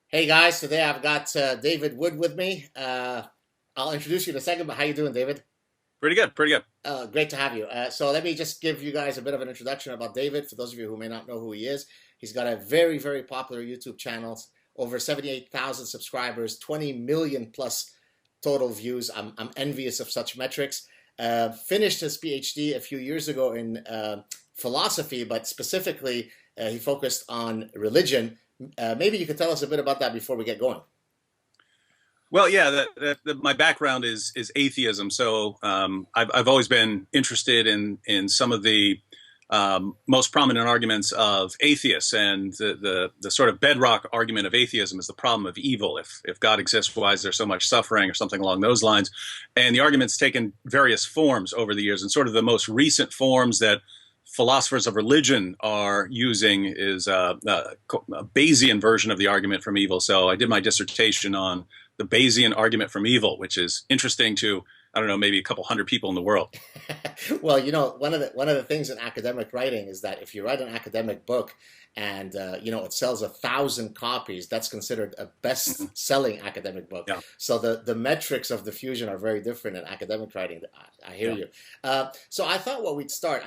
Hey guys, today I've got David Wood with me. I'll introduce you in a second, but how you doing, David? Pretty good, pretty good. Great to have you. So let me just give you guys a bit of an introduction about David. For those of you who may not know who he is, he's got a very, very popular YouTube channel, over 78,000 subscribers, 20 million plus total views. I'm envious of such metrics. Finished his PhD a few years ago in philosophy, but specifically he focused on religion. Maybe you could tell us a bit about that before we get going. Well, yeah, my background is atheism, so I've always been interested in some of the most prominent arguments of atheists, and the sort of bedrock argument of atheism is the problem of evil. If God exists, why is there so much suffering, or something along those lines? And the argument's taken various forms over the years, and sort of the most recent forms that philosophers of religion are using is a Bayesian version of the argument from evil. So I did my dissertation on the Bayesian argument from evil, which is interesting to, I don't know, maybe a couple hundred people in the world. Well, you know, one of the things in academic writing is that if you write an academic book and it sells 1,000 copies, that's considered a Mhm. best-selling academic book. Yeah, So the metrics of diffusion are very different in academic writing. I hear yeah. you. So I thought what we'd start.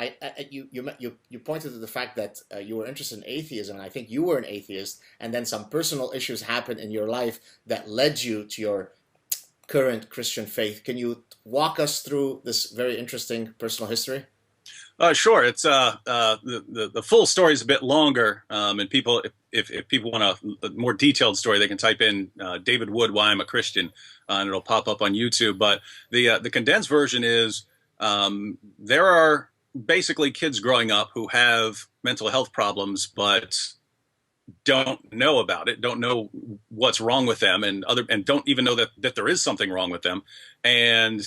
You pointed to the fact that you were interested in atheism, and I think you were an atheist, and then some personal issues happened in your life that led you to your current Christian faith. Can you walk us through this very interesting personal history? Sure. It's the full story is a bit longer, and people, if people want a more detailed story, they can type in David Wood, Why I'm a Christian, and it'll pop up on YouTube. But the condensed version is there are basically kids growing up who have mental health problems, but don't know about it, don't know what's wrong with them, and don't even know that there is something wrong with them, and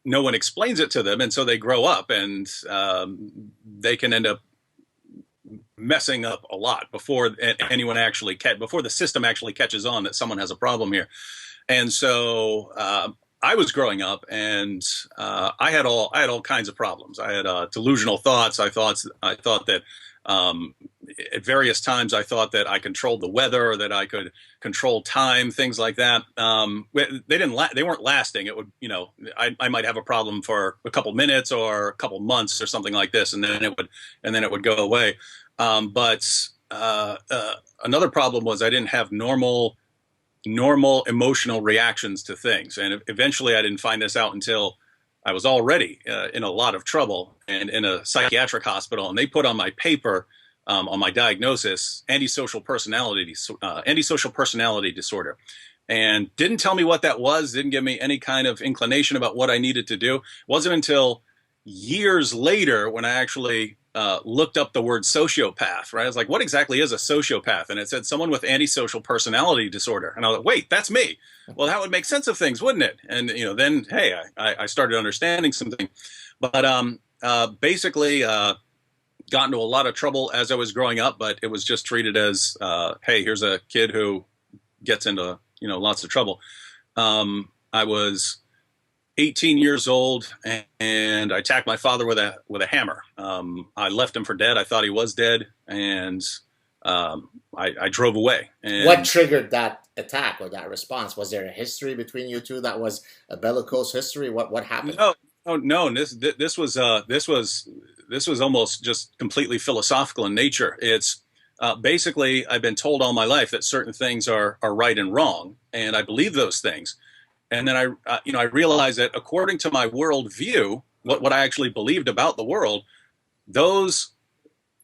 no one explains it to them, and so they grow up and they can end up messing up a lot before anyone actually before the system actually catches on that someone has a problem here. And so I was growing up, and I had all kinds of problems. I had delusional thoughts. I thought that um, at various times I thought that I controlled the weather, or that I could control time, things like that. They weren't lasting. It would, I might have a problem for a couple minutes or a couple months or something like this, and then it would go away. But another problem was I didn't have normal emotional reactions to things. And eventually I didn't find this out until I was already in a lot of trouble and in a psychiatric hospital. And they put on my paper, on my diagnosis, antisocial personality disorder. And didn't tell me what that was, didn't give me any kind of inclination about what I needed to do. It wasn't until years later when I actually looked up the word sociopath, right? I was like, what exactly is a sociopath? And it said someone with antisocial personality disorder. And I was like, wait, that's me. Well, that would make sense of things, wouldn't it? And then hey, I started understanding something. But basically, got into a lot of trouble as I was growing up, but it was just treated as, hey, here's a kid who gets into lots of trouble. I was 18 years old, and I attacked my father with a hammer. I left him for dead. I thought he was dead, and I drove away. What And triggered that attack or that response? Was there a history between you two that was a bellicose history? What happened? no, no. This was almost just completely philosophical in nature. It's basically I've been told all my life that certain things are right and wrong, and I believe those things. And then I realized that according to my worldview, what I actually believed about the world, those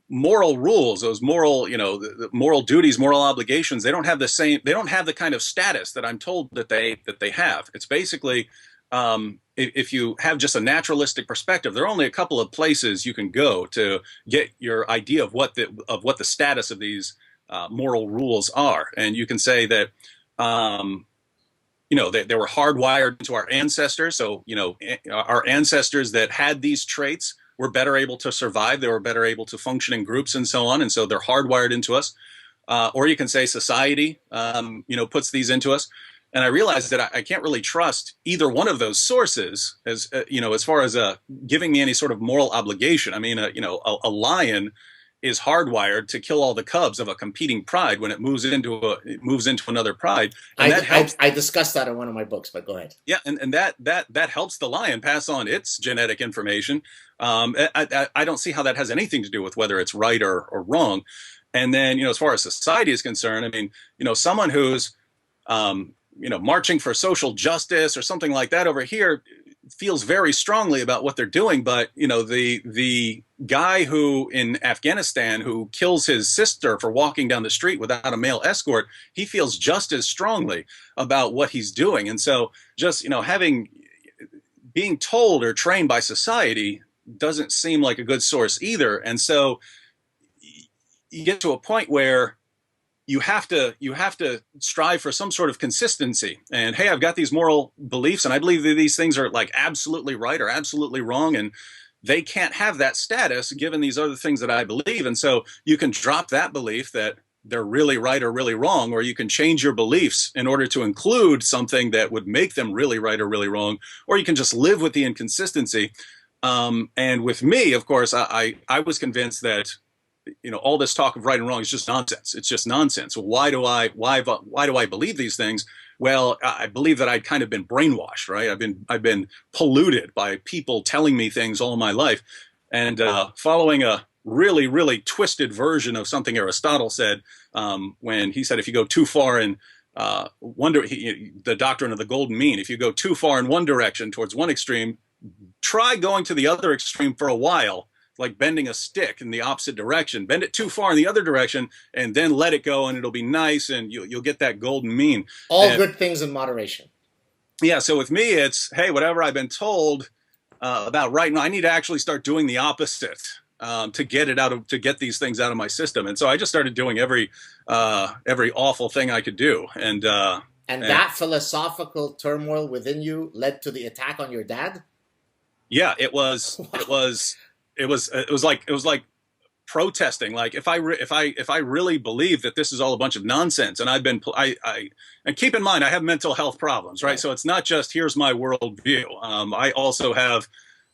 moral rules, those moral, the moral duties, moral obligations, they don't have the kind of status that I'm told that they have. It's basically, if you have just a naturalistic perspective, there are only a couple of places you can go to get your idea of what the status of these moral rules are, and you can say that. They were hardwired into our ancestors. So, our ancestors that had these traits were better able to survive. They were better able to function in groups and so on. And so they're hardwired into us. Or you can say society, puts these into us. And I realized that I can't really trust either one of those sources as far as giving me any sort of moral obligation. I mean, a lion is hardwired to kill all the cubs of a competing pride when it moves into another pride, and that helps. I discussed that in one of my books, but go ahead. Yeah, and that helps the lion pass on its genetic information. I don't see how that has anything to do with whether it's right or wrong. And then, as far as society is concerned, I mean, someone who's marching for social justice or something like that over here feels very strongly about what they're doing, but the guy who in Afghanistan who kills his sister for walking down the street without a male escort, he feels just as strongly about what he's doing. And so just being told or trained by society doesn't seem like a good source either. And so you get to a point where you have to strive for some sort of consistency. And hey, I've got these moral beliefs, and I believe that these things are like absolutely right or absolutely wrong, and they can't have that status given these other things that I believe. And so you can drop that belief that they're really right or really wrong, or you can change your beliefs in order to include something that would make them really right or really wrong, or you can just live with the inconsistency. And with me, of course, I was convinced that all this talk of right and wrong is just nonsense. It's just nonsense. Why do I believe these things? Well, I believe that I'd kind of been brainwashed, right? I've been polluted by people telling me things all my life, and following a really, really twisted version of something Aristotle said when he said if you go too far in the doctrine of the golden mean, if you go too far in one direction towards one extreme, try going to the other extreme for a while, like bending a stick in the opposite direction. Bend it too far in the other direction, and then let it go, and it'll be nice, and you'll get that golden mean. All good things in moderation. Yeah, so with me, it's, hey, whatever I've been told about right now, I need to actually start doing the opposite to get these things out of my system. And so I just started doing every awful thing I could do. And that philosophical turmoil within you led to the attack on your dad? Yeah, it was. Wow. It was like protesting. Like if I really believe that this is all a bunch of nonsense, and and keep in mind I have mental health problems, right? So it's not just here's my worldview. I also have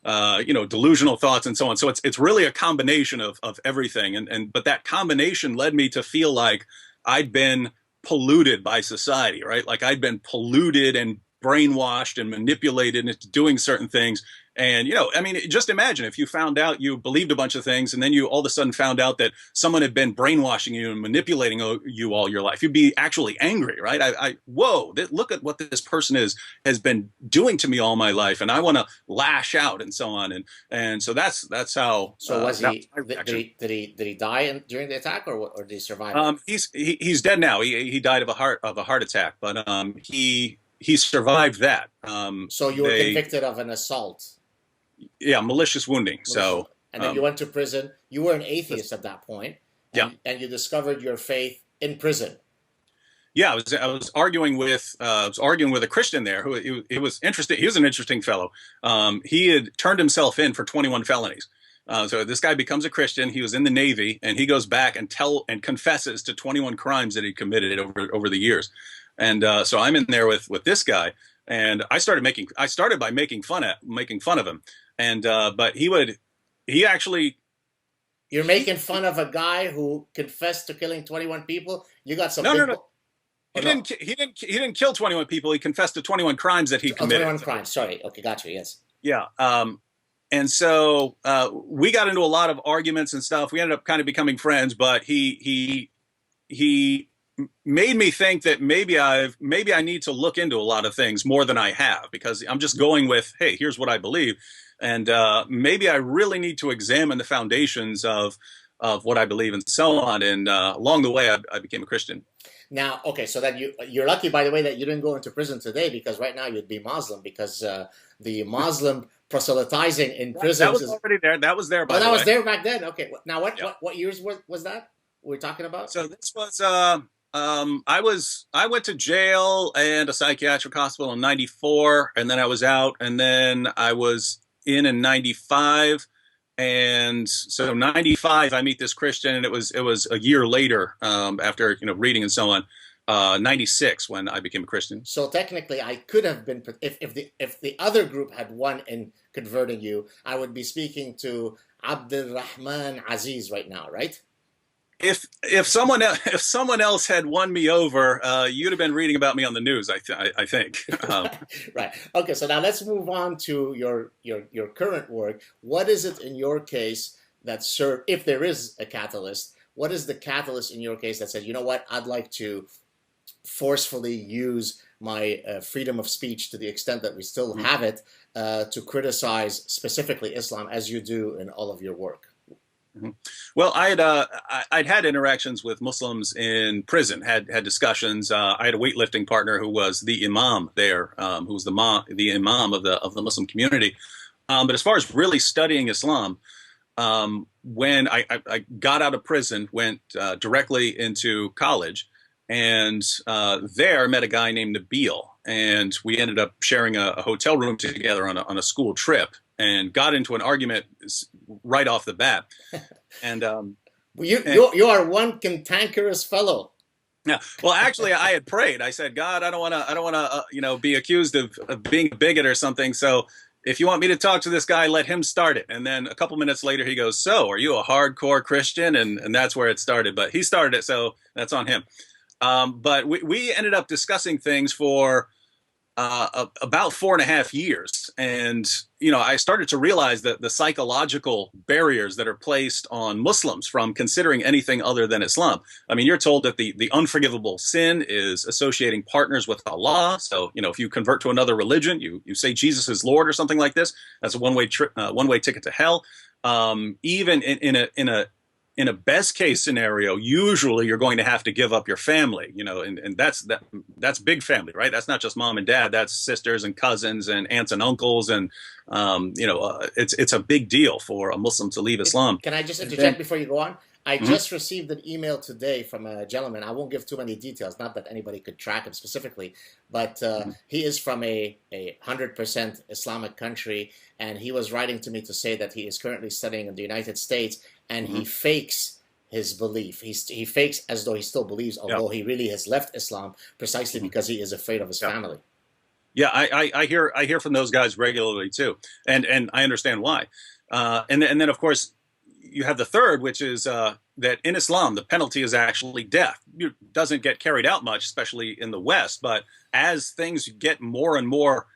delusional thoughts and so on. So it's really a combination of everything. But that combination led me to feel like I'd been polluted by society, right? Like I'd been polluted and brainwashed and manipulated into doing certain things. And, I mean, just imagine if you found out you believed a bunch of things and then you all of a sudden found out that someone had been brainwashing you and manipulating you all your life. You'd be actually angry, right? Whoa, look at what this person has been doing to me all my life, and I want to lash out and so on. And so that's how. So was he? Did he die during the attack, or did he survive? He's dead now. He died of a heart attack, but he survived that. So you were convicted of an assault. Yeah, malicious wounding. So, and then you went to prison. You were an atheist at that point. And you discovered your faith in prison. Yeah, I was arguing with a Christian there who it was interesting. He was an interesting fellow. He had turned himself in for 21 felonies. So this guy becomes a Christian. He was in the Navy, and he goes back and confesses to 21 crimes that he committed over the years. And so I'm in there with this guy, and I started by making fun of him. And but he actually. You're making fun of a guy who confessed to killing 21 people. You got some. No. He didn't kill 21 people. He confessed to 21 crimes that he committed. 21 crimes. Sorry. Okay, gotcha. Yes. Yeah. And so we got into a lot of arguments and stuff. We ended up kind of becoming friends, but he made me think that maybe I need to look into a lot of things more than I have, because I'm just going with, hey, here's what I believe. And maybe I really need to examine the foundations of what I believe and so on. And along the way, I became a Christian. Now, okay, so that you're lucky, by the way, that you didn't go into prison today, because right now you'd be Muslim, because the Muslim proselytizing in prison. That was already there. That was there. By the way. That was there back then. Okay. Now, what years was that we're talking about? So this was. I went to jail and a psychiatric hospital in '94, and then I was out, and then I was in 95, and so 95 I meet this Christian, and it was a year later, after reading and so on, 96 when I became a Christian. So technically I could have been, if the other group had won in converting you, I would be speaking to Abdul Rahman Aziz right now, right? If someone else had won me over, you'd have been reading about me on the news. I think. Right. Okay. So now let's move on to your current work. What is it in your case that served, if there is a catalyst? What is the catalyst in your case that said, you know what, I'd like to forcefully use my freedom of speech to the extent that we still have it to criticize specifically Islam as you do in all of your work? Well, I'd had interactions with Muslims in prison, had discussions. I had a weightlifting partner who was the imam there, who was the imam of the Muslim community. But as far as really studying Islam, when I got out of prison, went directly into college, and there met a guy named Nabil, and we ended up sharing a hotel room together on a school trip, and got into an argument right off the bat. And you are one cantankerous fellow. Yeah. Well, actually, I had prayed. I said, God, I don't want to, be accused of being a bigot or something. So if you want me to talk to this guy, let him start it. And then a couple minutes later, he goes, so are you a hardcore Christian? And that's where it started. But he started it, so that's on him. But we ended up discussing things for about 4.5 years. And, I started to realize that the psychological barriers that are placed on Muslims from considering anything other than Islam. I mean, you're told that the unforgivable sin is associating partners with Allah. So, if you convert to another religion, you say Jesus is Lord or something like this, that's a one-way ticket to hell. Even in a best case scenario, usually you're going to have to give up your family, and that's big family, right? That's not just mom and dad, that's sisters and cousins and aunts and uncles. And, it's a big deal for a Muslim to leave Islam. Can I just interject before you go on? I just received an email today from a gentleman. I won't give too many details, not that anybody could track him specifically, but he is from a 100% Islamic country, and he was writing to me to say that he is currently studying in the United States, and he fakes his belief. He fakes as though he still believes, although he really has left Islam precisely because he is afraid of his family. Yeah, I hear from those guys regularly too, and I understand why. And then of course you have the third, which is that in Islam the penalty is actually death. It doesn't get carried out much, especially in the West. But as things get more and more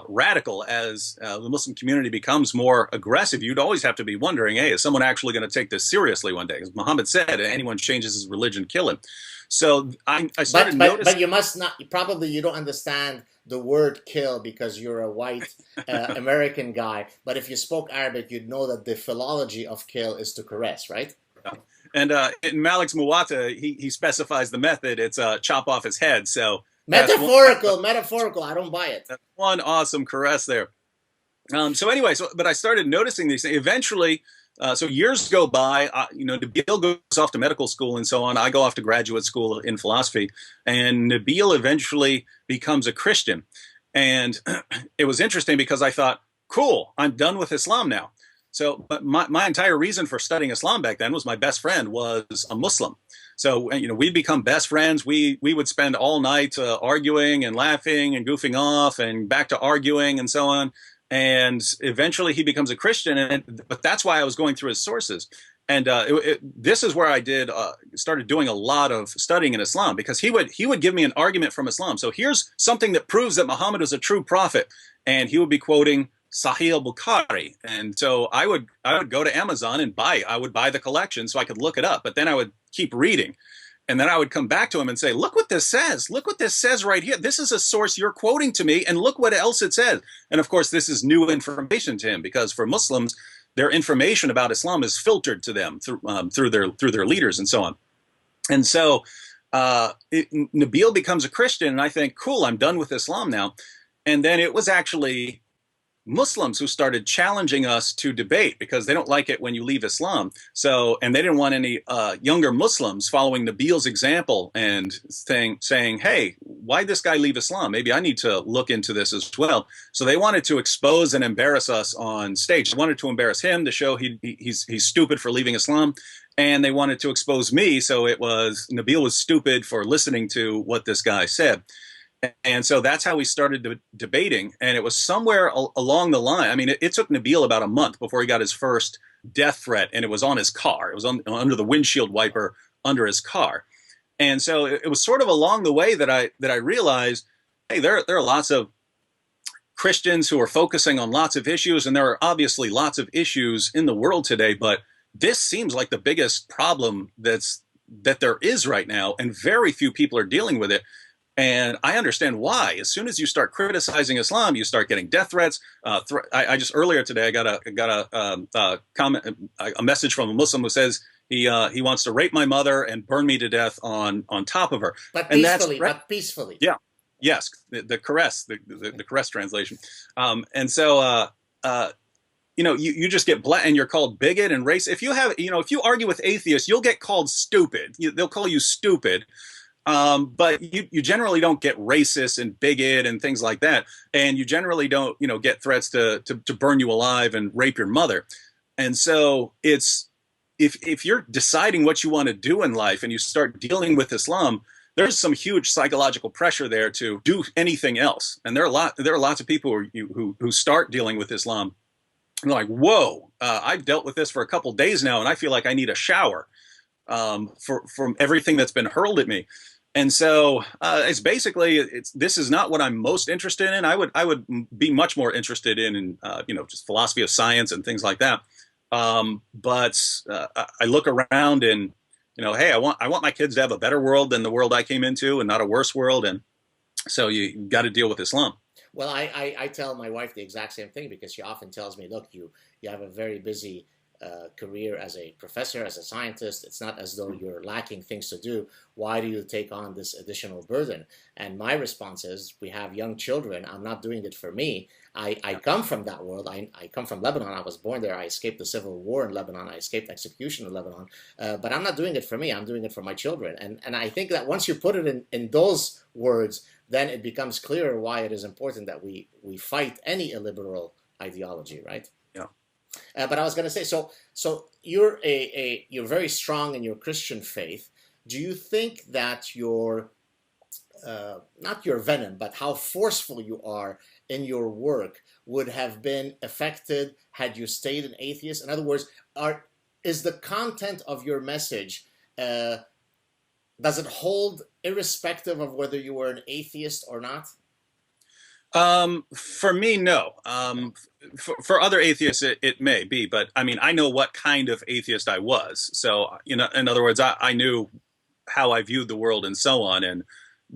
radical, as the Muslim community becomes more aggressive, you'd always have to be wondering, hey, is someone actually going to take this seriously one day? As Muhammad said, anyone changes his religion, kill him. So I started noticing. But you must not, probably you don't understand the word kill because you're a white American guy. But if you spoke Arabic, you'd know that the philology of kill is to caress, right? And in Malik's Muwatta, he specifies the method. It's chop off his head. So metaphorical. I don't buy it. That's one awesome caress there. So anyway, but I started noticing these things. Eventually, so years go by, Nabil goes off to medical school and so on. I go off to graduate school in philosophy, and Nabil eventually becomes a Christian. And it was interesting because I thought, cool, I'm done with Islam now. So, but my entire reason for studying Islam back then was my best friend was a Muslim. So, we'd become best friends. We would spend all night arguing and laughing and goofing off and back to arguing and so on. And eventually he becomes a Christian, but that's why I was going through his sources. And this is where I started doing a lot of studying in Islam, because he would give me an argument from Islam. So here's something that proves that Muhammad was a true prophet, and he would be quoting Sahih al-Bukhari. And so I would go to Amazon and I would buy the collection so I could look it up, but then I would keep reading. And then I would come back to him and say, look what this says. Look what this says right here. This is a source you're quoting to me, and look what else it says. And of course, this is new information to him, because for Muslims, their information about Islam is filtered to them through their leaders and so on. And so Nabil becomes a Christian, and I think, cool, I'm done with Islam now. And then it was actually Muslims who started challenging us to debate, because they don't like it when you leave Islam. So, and they didn't want any younger Muslims following Nabil's example and saying, hey, why'd this guy leave Islam? Maybe I need to look into this as well. So they wanted to expose and embarrass us on stage. They wanted to embarrass him to show he's stupid for leaving Islam. And they wanted to expose me. So it was Nabil was stupid for listening to what this guy said. And so that's how we started debating. And it was somewhere along the line. I mean, it took Nabil about a month before he got his first death threat, and it was on his car. It was under the windshield wiper under his car. And so it was sort of along the way that I realized, hey, there are lots of Christians who are focusing on lots of issues, and there are obviously lots of issues in the world today, but this seems like the biggest problem that there is right now, and very few people are dealing with it. And I understand why. As soon as you start criticizing Islam, you start getting death threats. I just earlier today I got a comment, a message from a Muslim who says he wants to rape my mother and burn me to death on top of her. But and peacefully, but peacefully. Yeah. Yes, the caress, the caress translation. And so you just get and you're called bigot and race. If you argue with atheists, you'll get called stupid. They'll call you stupid. But you generally don't get racist and bigot and things like that. And you generally don't, get threats to burn you alive and rape your mother. And so it's, if you're deciding what you want to do in life and you start dealing with Islam, there's some huge psychological pressure there to do anything else. And there are lots of people who start dealing with Islam and they're like, whoa, I've dealt with this for a couple of days now, and I feel like I need a shower from everything that's been hurled at me. And so it's basically, this is not what I'm most interested in. I would be much more interested in just philosophy of science and things like that. But I look around and, hey, I want my kids to have a better world than the world I came into, and not a worse world. And so you got to deal with Islam. Well, I tell my wife the exact same thing, because she often tells me, look, you have a very busy career as a professor, as a scientist. It's not as though you're lacking things to do. Why do you take on this additional burden? And my response is, we have young children. I'm not doing it for me. I come from that world. I come from Lebanon. I was born there. I escaped the civil war in Lebanon. I escaped execution in Lebanon. But I'm not doing it for me. I'm doing it for my children. And I think that once you put it in those words, then it becomes clearer why it is important that we fight any illiberal ideology, right? Yeah. But I was going to say, so you're you're very strong in your Christian faith. Do you think that your not your venom, but how forceful you are in your work would have been affected had you stayed an atheist? In other words, is the content of your message, does it hold irrespective of whether you were an atheist or not? For me, no. For other atheists, it may be, but I mean, I know what kind of atheist I was. So, in other words, I knew how I viewed the world and so on, and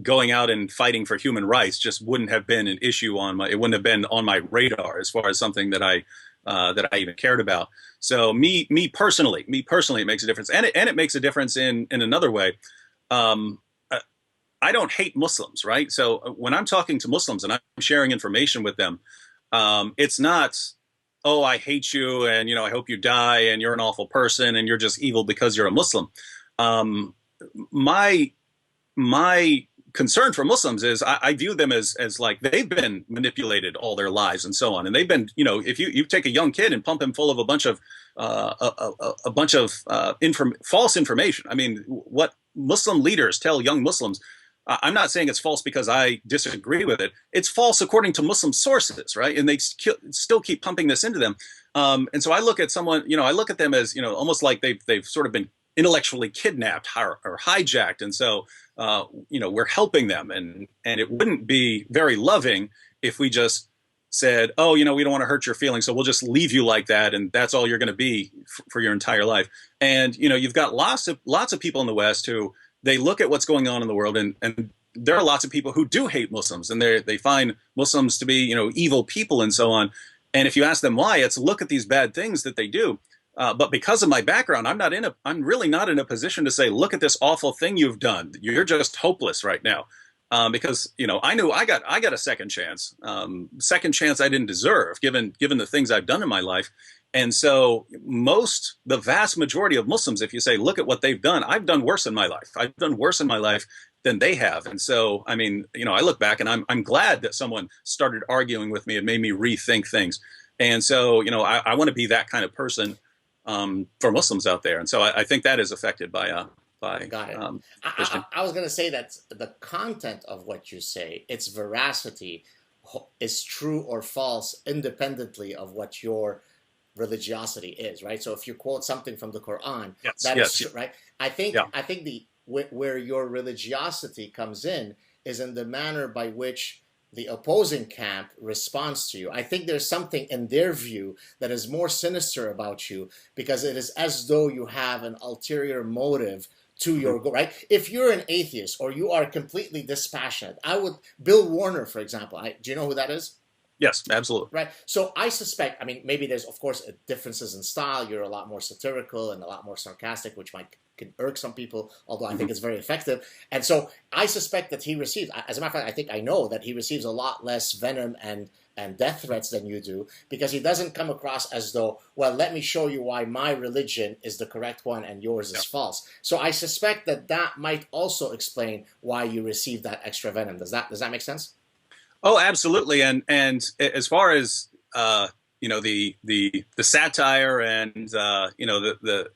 going out and fighting for human rights just wouldn't have been an issue it wouldn't have been on my radar as far as something that I even cared about. So me personally, it makes a difference. And it makes a difference in another way. I don't hate Muslims, right? So when I'm talking to Muslims and I'm sharing information with them, it's not, oh, I hate you and, I hope you die and you're an awful person and you're just evil because you're a Muslim. My concern for Muslims is I view them as like they've been manipulated all their lives and so on. And they've been, if you take a young kid and pump him full of a bunch of false information. I mean, what Muslim leaders tell young Muslims, I'm not saying it's false because I disagree with it. It's false according to Muslim sources, right? And they still keep pumping this into them. And so I look at someone, I look at them as, almost like they've sort of been intellectually kidnapped or hijacked. And so, we're helping them. And it wouldn't be very loving if we just said, oh, we don't want to hurt your feelings, so we'll just leave you like that. And that's all you're going to be for your entire life. And, you've got lots of people in the West who they look at what's going on in the world, and there are lots of people who do hate Muslims, and they find Muslims to be, evil people and so on. And if you ask them why, it's look at these bad things that they do. But because of my background, I'm really not in a position to say, look at this awful thing you've done. You're just hopeless right now. Because, I knew I got a second chance I didn't deserve given the things I've done in my life. And so the vast majority of Muslims, if you say, look at what they've done, I've done worse in my life. I've done worse in my life than they have. And so, I mean, I look back and I'm glad that someone started arguing with me. It made me rethink things. And so, I want to be that kind of person for Muslims out there. And so I think that is affected by by Got it. Christian. I was going to say that the content of what you say, its veracity, is true or false independently of what your religiosity is, right? So if you quote something from the Quran, Yes, that is yes, true, right? I think yeah. the where your religiosity comes in is in the manner by which the opposing camp responds to you. I think there's something in their view that is more sinister about you because it is as though you have an ulterior motive to your goal, right? If you're an atheist or you are completely dispassionate, I would, Bill Warner, for example, do you know who that is? Yes, absolutely. Right. So I suspect, I mean, maybe there's, of course, differences in style. You're a lot more satirical and a lot more sarcastic, which can irk some people, although I think it's very effective. And so I suspect that he receives, as a matter of fact, I think I know that he receives a lot less venom and death threats than you do, because he doesn't come across as though, well, let me show you why my religion is the correct one and yours is false. So I suspect that that might also explain why you receive that extra venom. Does that make sense? Oh, absolutely. And as far as the satire and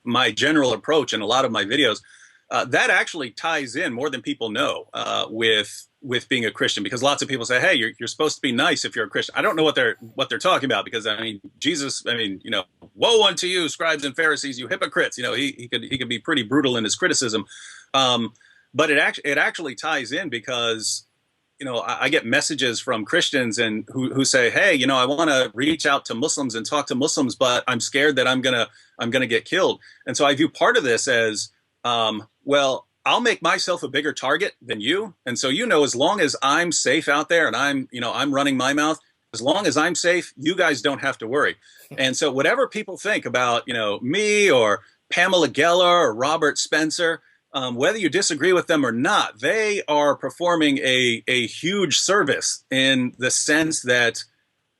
my general approach in a lot of my videos, that actually ties in more than people know with being a Christian, because lots of people say, hey, you're supposed to be nice if you're a Christian. I don't know what they're talking about, because I mean, Jesus, I mean, woe unto you, scribes and Pharisees, you hypocrites. He could be pretty brutal in his criticism, but it actually ties in because I get messages from Christians and who say, hey, I want to reach out to Muslims and talk to Muslims, but I'm scared that I'm gonna get killed. And so I view part of this as, well, I'll make myself a bigger target than you. And so, as long as I'm safe out there and I'm running my mouth, as long as I'm safe, you guys don't have to worry. And so whatever people think about, me or Pamela Geller or Robert Spencer, whether you disagree with them or not, they are performing a huge service in the sense that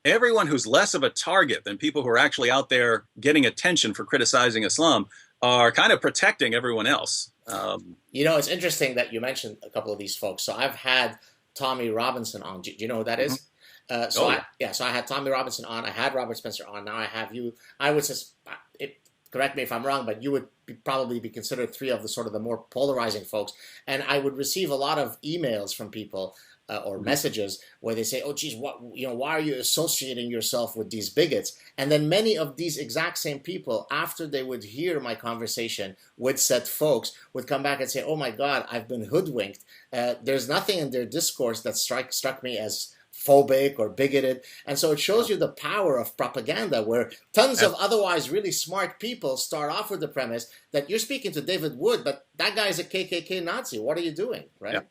everyone who's less of a target than people who are actually out there getting attention for criticizing Islam are kind of protecting everyone else. It's interesting that you mentioned a couple of these folks. So I've had Tommy Robinson on. Do you know who that is? So I had Tommy Robinson on. I had Robert Spencer on. Now I have you. I would just correct me if I'm wrong, but you would probably be considered three of the more polarizing folks. And I would receive a lot of emails from people or messages where they say, "Oh, geez, why are you associating yourself with these bigots?" And then many of these exact same people, after they would hear my conversation with said folks, would come back and say, "Oh my God, I've been hoodwinked. There's nothing in their discourse that struck me as phobic or bigoted." And so it shows you the power of propaganda, where tons of otherwise really smart people start off with the premise that you're speaking to David Wood, but that guy's a KKK Nazi. What are you doing, right?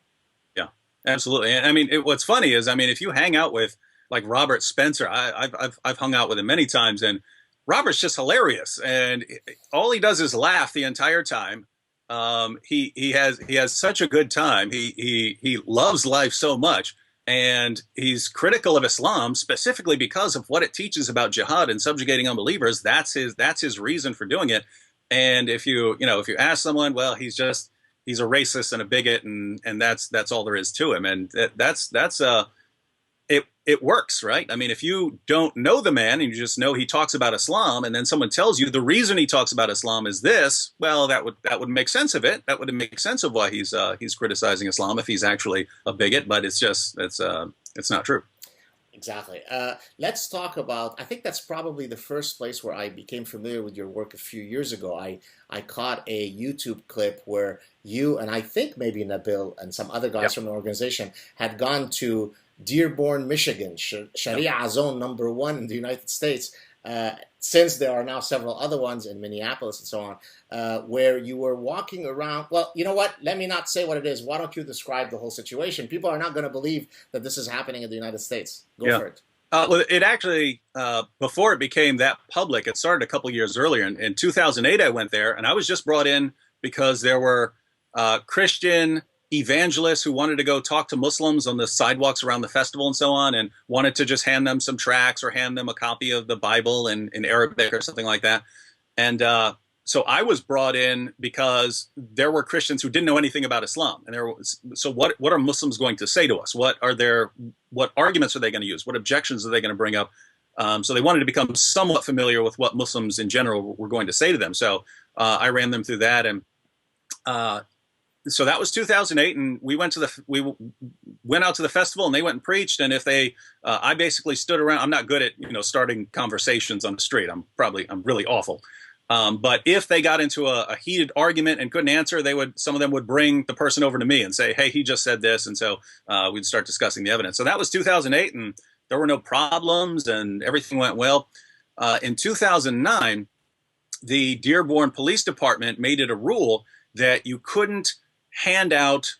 Yeah, absolutely. And I mean, what's funny is, if you hang out with like Robert Spencer, I've hung out with him many times, and Robert's just hilarious, and all he does is laugh the entire time. He has such a good time. He loves life so much. And he's critical of Islam specifically because of what it teaches about jihad and subjugating unbelievers. That's his reason for doing it. And if you ask someone, well, he's a racist and a bigot, and that's all there is to him. And it works, right? I mean, if you don't know the man and you just know he talks about Islam, and then someone tells you the reason he talks about Islam is this, well, that would make sense of it. That would make sense of why he's criticizing Islam if he's actually a bigot. But it's not true. Exactly. Let's talk about, I think that's probably the first place where I became familiar with your work a few years ago. I caught a YouTube clip where you, and I think maybe Nabil and some other guys from the organization, had gone to Dearborn, Michigan, Sharia zone number 1 in the United States, since there are now several other ones in Minneapolis and so on, where you were walking around. Well, you know what? Let me not say what it is. Why don't you describe the whole situation? People are not going to believe that this is happening in the United States. Go for it. Well, it actually, before it became that public, it started a couple years earlier. In 2008, I went there, and I was just brought in because there were Christian evangelists who wanted to go talk to Muslims on the sidewalks around the festival and so on, and wanted to just hand them some tracts or hand them a copy of the Bible in Arabic or something like that. And so I was brought in because there were Christians who didn't know anything about Islam. And so what are Muslims going to say to us? What arguments are they going to use? What objections are they going to bring up? So they wanted to become somewhat familiar with what Muslims in general were going to say to them. So I ran them through that. And uh, so that was 2008, and we went out to the festival, and they went and preached. And if they, I basically stood around. I'm not good at starting conversations on the street. I'm really awful. But if they got into a heated argument and couldn't answer, some of them would bring the person over to me and say, "Hey, he just said this," and so we'd start discussing the evidence. So that was 2008, and there were no problems, and everything went well. In 2009, the Dearborn Police Department made it a rule that you couldn't hand out.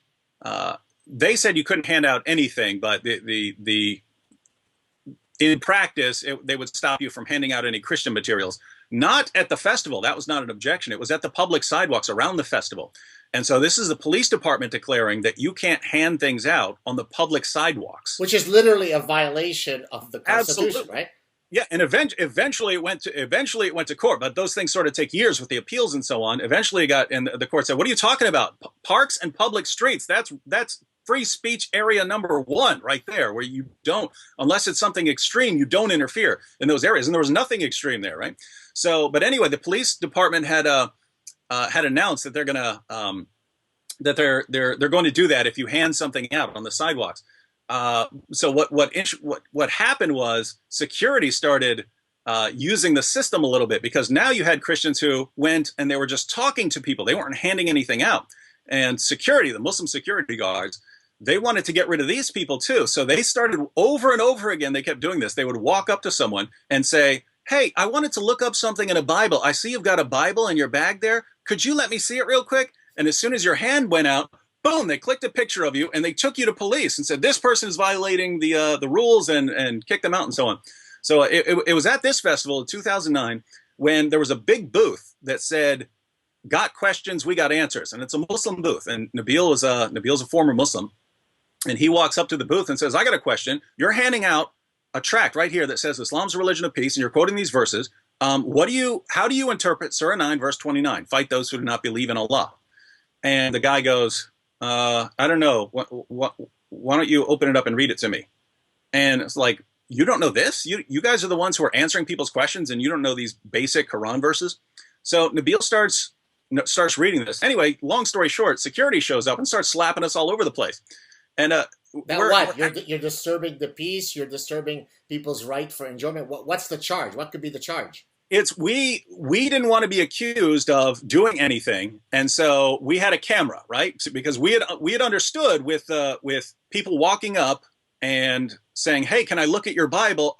They said you couldn't hand out anything, but in practice, they would stop you from handing out any Christian materials. Not at the festival. That was not an objection. It was at the public sidewalks around the festival. And so this is the police department declaring that you can't hand things out on the public sidewalks. Which is literally a violation of the Constitution, Absolutely. right? Yeah, and eventually it went to court, but those things sort of take years with the appeals and so on. Eventually and the court said, "What are you talking about? Parks and public streets, that's free speech area number one right there, where you don't, unless it's something extreme, you don't interfere in those areas." And there was nothing extreme there, right? So, but anyway, the police department had announced that they're going to they're going to do that if you hand something out on the sidewalks. So what happened was security started using the system a little bit, because now you had Christians who went and they were just talking to people. They weren't handing anything out. And security, the Muslim security guards, they wanted to get rid of these people too. So they started over and over again. They kept doing this. They would walk up to someone and say, "Hey, I wanted to look up something in a Bible. I see you've got a Bible in your bag there. Could you let me see it real quick?" And as soon as your hand went out, boom, they clicked a picture of you and they took you to police and said, "This person is violating the rules," and kicked them out and so on. So it was at this festival in 2009 when there was a big booth that said, "Got questions, we got answers." And it's a Muslim booth. And Nabil's a former Muslim. And he walks up to the booth and says, "I got a question. You're handing out a tract right here that says Islam's a religion of peace, and you're quoting these verses. How do you interpret Surah 9, verse 29? Fight those who do not believe in Allah." And the guy goes, "I don't know. Why don't you open it up and read it to me?" And it's like, "You don't know this? You guys are the ones who are answering people's questions, and you don't know these basic Quran verses?" So Nabil starts reading this. Anyway, long story short, security shows up and starts slapping us all over the place. And you're disturbing the peace. You're disturbing people's right for enjoyment. What's the charge? What could be the charge? It's we didn't want to be accused of doing anything, and so we had a camera, right? Because we had understood with people walking up and saying, "Hey, can I look at your Bible?"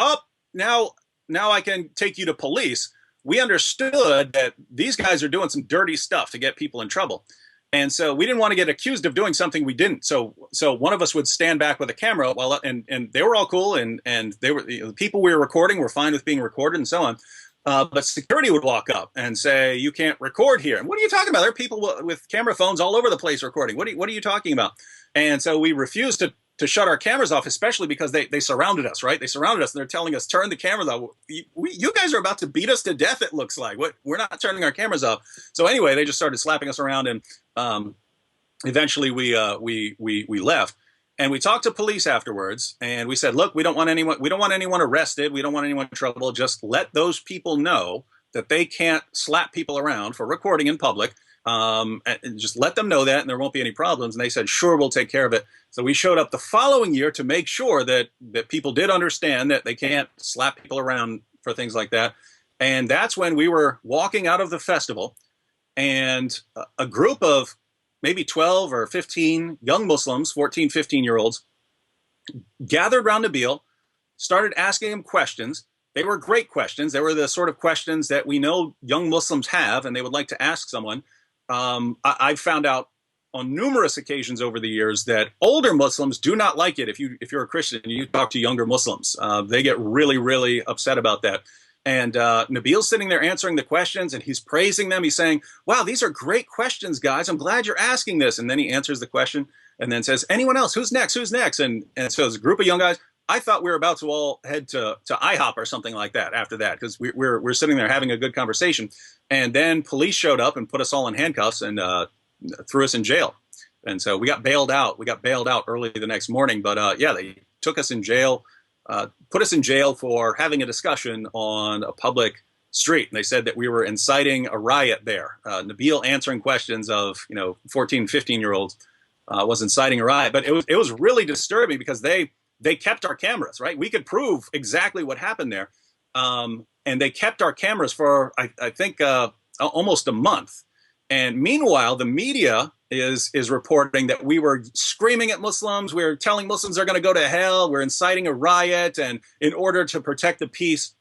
Now I can take you to police. We understood that these guys are doing some dirty stuff to get people in trouble. And so we didn't want to get accused of doing something we didn't. So one of us would stand back with a camera and they were all cool, and they were, the people we were recording were fine with being recorded and so on. But security would walk up and say, "You can't record here." And what are you talking about? There are people with camera phones all over the place recording. What are you talking about? And so we refused to shut our cameras off, especially because they surrounded us, right? They surrounded us and they're telling us, "Turn the cameras off. You guys are about to beat us to death, it looks like. We're not turning our cameras off." So anyway, they just started slapping us around, and eventually we left. And we talked to police afterwards, and we said, "Look, we don't want anyone arrested. We don't want anyone in trouble. Just let those people know that they can't slap people around for recording in public. And just let them know that, and there won't be any problems." And they said, "Sure, we'll take care of it." So we showed up the following year to make sure that people did understand that they can't slap people around for things like that. And that's when we were walking out of the festival, and a group of maybe 12 or 15 young Muslims, 14, 15-year-olds, gathered around Nabil, started asking him questions. They were great questions. They were the sort of questions that we know young Muslims have, and they would like to ask someone. I've found out on numerous occasions over the years that older Muslims do not like it if you're a Christian and you talk to younger Muslims. They get really, really upset about that. And Nabil's sitting there answering the questions, and he's praising them. He's saying, "Wow, these are great questions, guys. I'm glad you're asking this." And then he answers the question and then says, "Anyone else? Who's next? Who's next?" And so there's a group of young guys. I thought we were about to all head to IHOP or something like that after that, because we're sitting there having a good conversation. And then police showed up and put us all in handcuffs and threw us in jail. And so we got bailed out. We got bailed out early the next morning. But yeah, they took us in jail, put us in jail for having a discussion on a public street. And they said that we were inciting a riot there. Nabil answering questions of 14, 15-year-olds was inciting a riot. But it was really disturbing because they kept our cameras, right? We could prove exactly what happened there. And they kept our cameras for, I think, almost a month. And meanwhile, the media is reporting that we were screaming at Muslims. We were telling Muslims they're going to go to hell. We're inciting a riot. And in order to protect the peace,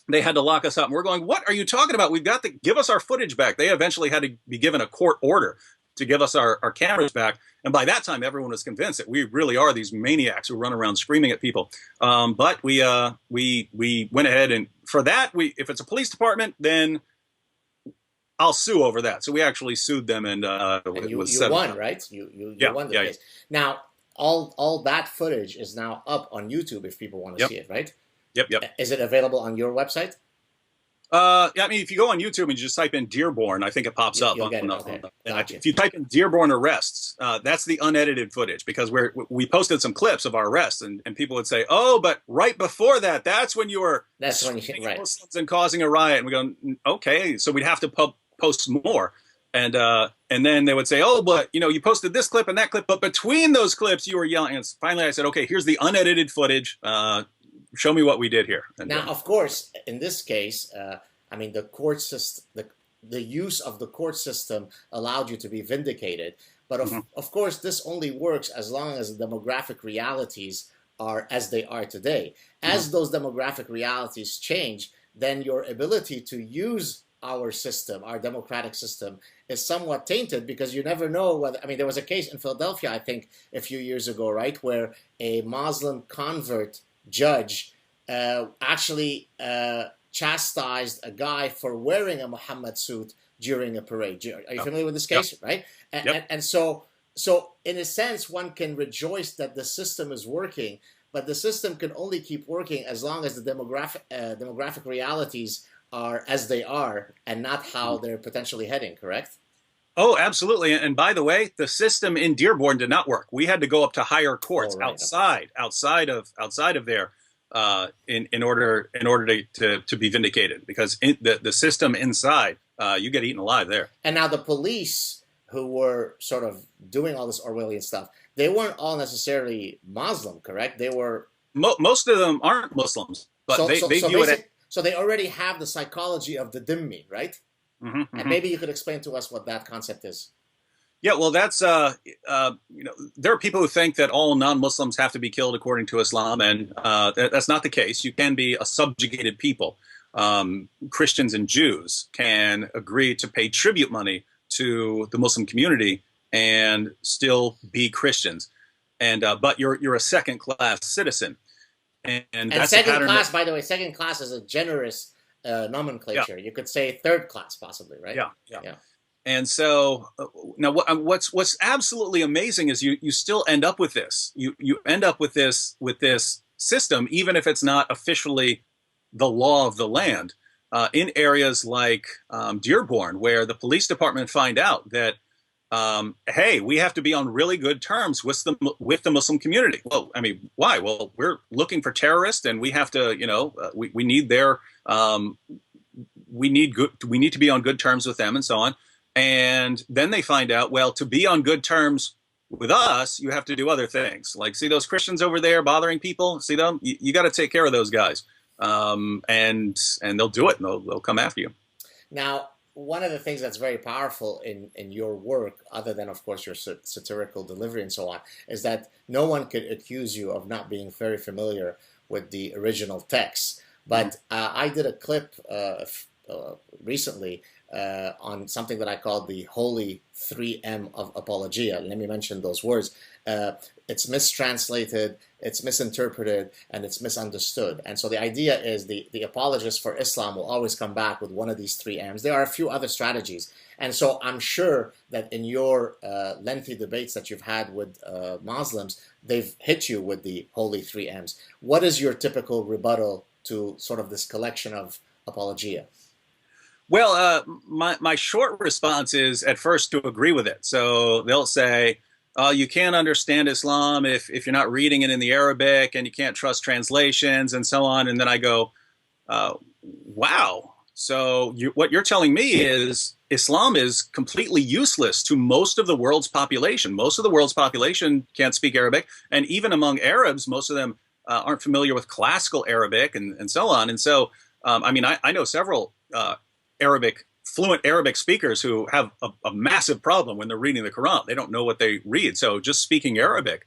they had to lock us up. And we're going, what are you talking about? We've got to give us our footage back. They eventually had to be given a court order to give us our cameras back. And by that time, everyone was convinced that we really are these maniacs who run around screaming at people. But we went ahead, and for that, if it's a police department, then I'll sue over that. So we actually sued them, and you won, right? You won the case. Now, all that footage is now up on YouTube if people want to see it, right? Yep. Is it available on your website? Yeah, I mean, if you go on YouTube and you just type in Dearborn, I think it pops up. If you type in Dearborn arrests, that's the unedited footage, because we posted some clips of our arrests, and people would say, oh, but right before that, that's when you were right. Muslims and causing a riot. And we go, okay, so we'd have to post more. And then they would say, oh, but you posted this clip and that clip, but between those clips you were yelling. And finally I said, okay, here's the unedited footage. Show me what we did here. And now, of course, in this case, I mean, the court system, the use of the court system allowed you to be vindicated. But of course, this only works as long as the demographic realities are as they are today. As those demographic realities change, then your ability to use our system, our democratic system, is somewhat tainted, because you never know whether, I mean, there was a case in Philadelphia, I think, a few years ago, right, where a Muslim convert judge actually chastised a guy for wearing a Muhammad suit during a parade. Are you familiar with this case? Right? And so in a sense, one can rejoice that the system is working, but the system can only keep working as long as the demographic realities are as they are, and not how they're potentially heading, correct? Oh, absolutely. And by the way, the system in Dearborn did not work. We had to go up to higher courts outside of there in order to be vindicated, because the system inside, you get eaten alive there. And now the police who were sort of doing all this Orwellian stuff, they weren't all necessarily Muslim, correct? They were most of them aren't Muslims, but they view it. So they already have the psychology of the dhimmi, right? And maybe you could explain to us what that concept is. Yeah, well, that's there are people who think that all non-Muslims have to be killed according to Islam, and that's not the case. You can be a subjugated people. Christians and Jews can agree to pay tribute money to the Muslim community and still be Christians, and but you're a second-class citizen, and that's second class. By the way, second class is a generous nomenclature. You could say third class, possibly, right? Yeah. And so now, what's absolutely amazing is you still end up with this. You end up with this system, even if it's not officially the law of the land, in areas like Dearborn, where the police department find out that, hey, we have to be on really good terms with the Muslim community. Well, I mean, why? Well, we're looking for terrorists, and we have to, we need their, we need to be on good terms with them, and so on. And then they find out, well, to be on good terms with us, you have to do other things. Like, see those Christians over there bothering people? See them? You got to take care of those guys. And they'll do it, and they'll come after you. Now, one of the things that's very powerful in your work, other than, of course, your satirical delivery and so on, is that no one could accuse you of not being very familiar with the original text. But I did a clip recently on something that I called the Holy 3M of Apologia. Let me mention those words. It's mistranslated, it's misinterpreted, and it's misunderstood. And so the idea is the apologists for Islam will always come back with one of these 3 M's. There are a few other strategies. And so I'm sure that in your lengthy debates that you've had with Muslims, they've hit you with the Holy 3 M's. What is your typical rebuttal to sort of this collection of apologia? Well, my short response is at first to agree with it. So they'll say, you can't understand Islam if you're not reading it in the Arabic, and you can't trust translations and so on. And then I go, wow. So what you're telling me is Islam is completely useless to most of the world's population. Most of the world's population can't speak Arabic, and even among Arabs, most of them aren't familiar with classical Arabic and so on. And so, I mean, I know several fluent Arabic speakers who have a massive problem when they're reading the Quran. They don't know what they read. So just speaking Arabic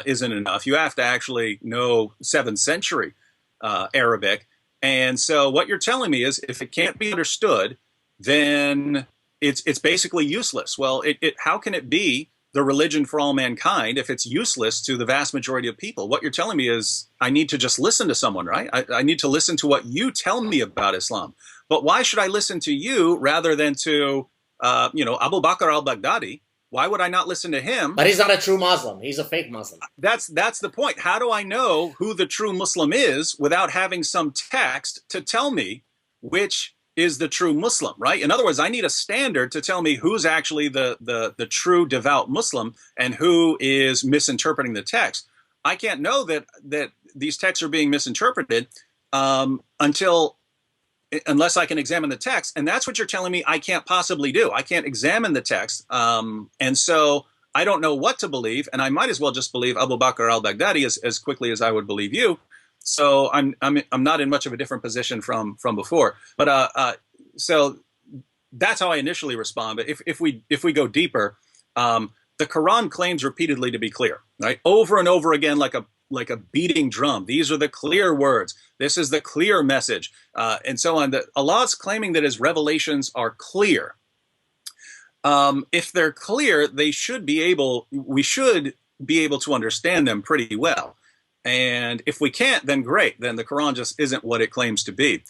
isn't enough. You have to actually know 7th century Arabic. And so what you're telling me is if it can't be understood, then it's basically useless. Well, how can it be the religion for all mankind if it's useless to the vast majority of people? What you're telling me is I need to just listen to someone, right? I need to listen to what you tell me about Islam. But why should I listen to you rather than to, Abu Bakr al-Baghdadi? Why would I not listen to him? But he's not a true Muslim. He's a fake Muslim. That's the point. How do I know who the true Muslim is without having some text to tell me which is the true Muslim, right? In other words, I need a standard to tell me who's actually the true devout Muslim and who is misinterpreting the text. I can't know that these texts are being misinterpreted unless I can examine the text. And that's what you're telling me I can't possibly do. I can't examine the text. And so I don't know what to believe. And I might as well just believe Abu Bakr al-Baghdadi as quickly as I would believe you. So I'm not in much of a different position from before. But so that's how I initially respond. But if we go deeper, the Quran claims repeatedly to be clear, right? Over and over again, like a beating drum. These are the clear words. This is the clear message, and so on. That Allah's claiming that his revelations are clear. If they're clear, we should be able to understand them pretty well. And if we can't, then great. Then the Quran just isn't what it claims to be.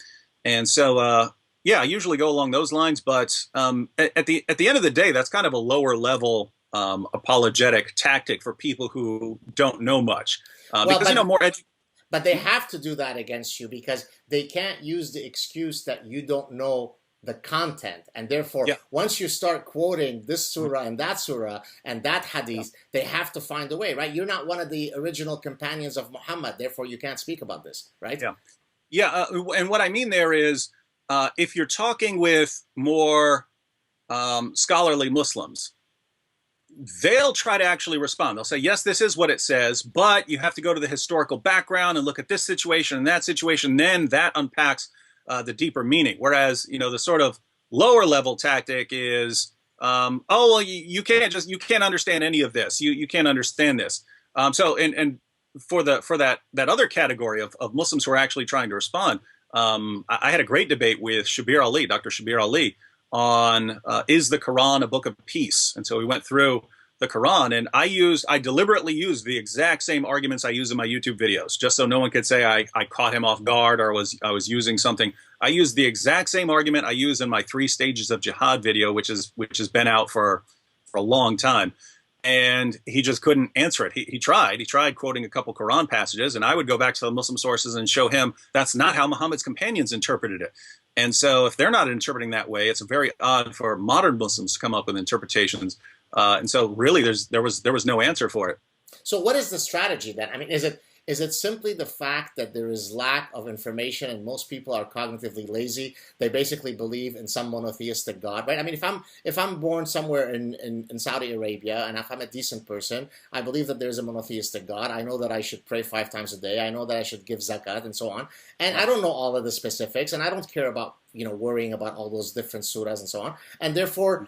And so, I usually go along those lines. But at the end of the day, that's kind of a lower level apologetic tactic for people who don't know much. But they have to do that against you because they can't use the excuse that you don't know the content. And therefore, once you start quoting this surah and that hadith, they have to find a way, right? You're not one of the original companions of Muhammad. Therefore, you can't speak about this, right? And what I mean there is if you're talking with more scholarly Muslims, they'll try to actually respond. They'll say, yes, this is what it says, but you have to go to the historical background and look at this situation and that situation. Then that unpacks the deeper meaning. Whereas, the sort of lower level tactic is, you can't understand any of this. You can't understand this. And for that other category of Muslims who are actually trying to respond, I had a great debate with Dr. Shabir Ali, on is the Quran a book of peace? And so we went through the Quran, and I deliberately used the exact same arguments I use in my YouTube videos, just so no one could say I caught him off guard or I was using something. I used the exact same argument I used in my 3 Stages of Jihad video, which has been out for a long time. And he just couldn't answer it. He tried quoting a couple Quran passages, and I would go back to the Muslim sources and show him that's not how Muhammad's companions interpreted it. And so if they're not interpreting that way, it's very odd for modern Muslims to come up with interpretations. And so really there was no answer for it. So what is the strategy then? I mean, is it simply the fact that there is lack of information and most people are cognitively lazy? They basically believe in some monotheistic God, right? I mean, if I'm born somewhere in Saudi Arabia and if I'm a decent person, I believe that there's a monotheistic God. I know that I should pray 5 times a day. I know that I should give zakat and so on. And I don't know all of the specifics, and I don't care about worrying about all those different surahs and so on. And therefore,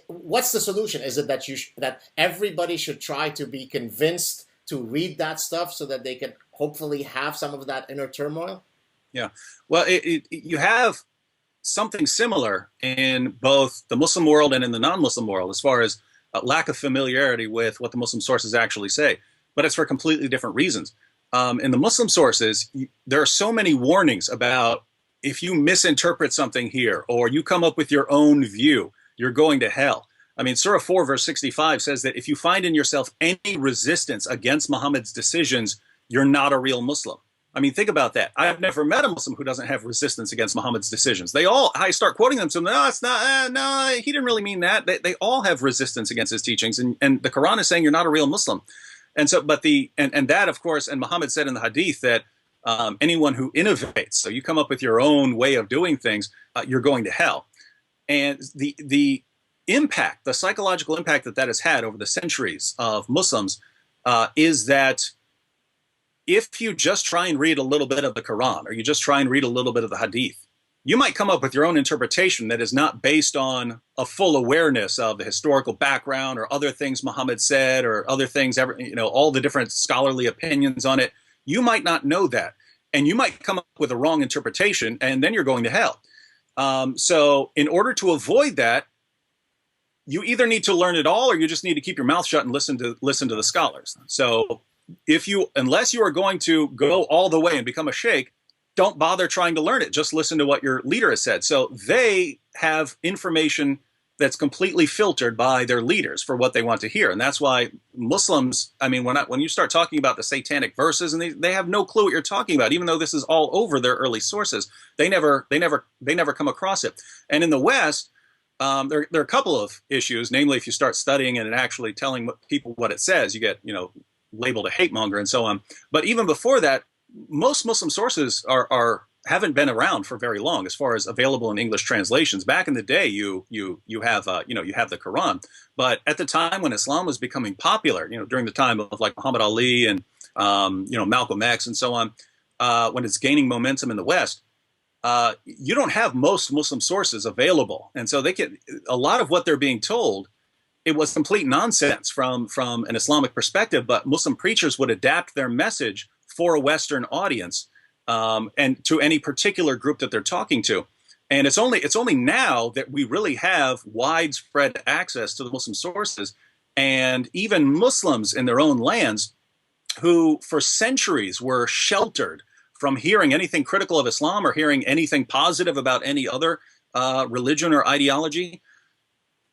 what's the solution? Is it that that everybody should try to be convinced to read that stuff so that they can hopefully have some of that inner turmoil? Yeah. Well, you have something similar in both the Muslim world and in the non-Muslim world as far as lack of familiarity with what the Muslim sources actually say. But it's for completely different reasons. In the Muslim sources, there are so many warnings about if you misinterpret something here or you come up with your own view, you're going to hell. I mean, Surah 4, verse 65 says that if you find in yourself any resistance against Muhammad's decisions, you're not a real Muslim. I mean, think about that. I've never met a Muslim who doesn't have resistance against Muhammad's decisions. I start quoting them, so no, it's not, no, he didn't really mean that. They all have resistance against his teachings, and the Quran is saying you're not a real Muslim. And so, but and that, of course, and Muhammad said in the Hadith that anyone who innovates, so you come up with your own way of doing things, you're going to hell. And the impact, the psychological impact that that has had over the centuries of Muslims is that if you just try and read a little bit of the Quran, or you just try and read a little bit of the Hadith, you might come up with your own interpretation that is not based on a full awareness of the historical background or other things Muhammad said or other things, all the different scholarly opinions on it. You might not know that. And you might come up with a wrong interpretation, and then you're going to hell. So in order to avoid that, you either need to learn it all, or you just need to keep your mouth shut and listen to the scholars. So unless you are going to go all the way and become a sheikh, don't bother trying to learn it. Just listen to what your leader has said. So they have information that's completely filtered by their leaders for what they want to hear. And that's why Muslims, I mean, when you start talking about the satanic verses, and they have no clue what you're talking about, even though this is all over their early sources, they never come across it. And in the West, there are a couple of issues. Namely, if you start studying it and actually telling people what it says, you get, labeled a hate monger and so on. But even before that, most Muslim sources haven't been around for very long as far as available in English translations. Back in the day, you have the Quran, but at the time when Islam was becoming popular, during the time of like Muhammad Ali and Malcolm X and so on, when it's gaining momentum in the West, you don't have most Muslim sources available, and so a lot of what they're being told, it was complete nonsense from an Islamic perspective, but Muslim preachers would adapt their message for a Western audience, and to any particular group that they're talking to. And it's only now that we really have widespread access to the Muslim sources, and even Muslims in their own lands who for centuries were sheltered from hearing anything critical of Islam or hearing anything positive about any other religion or ideology.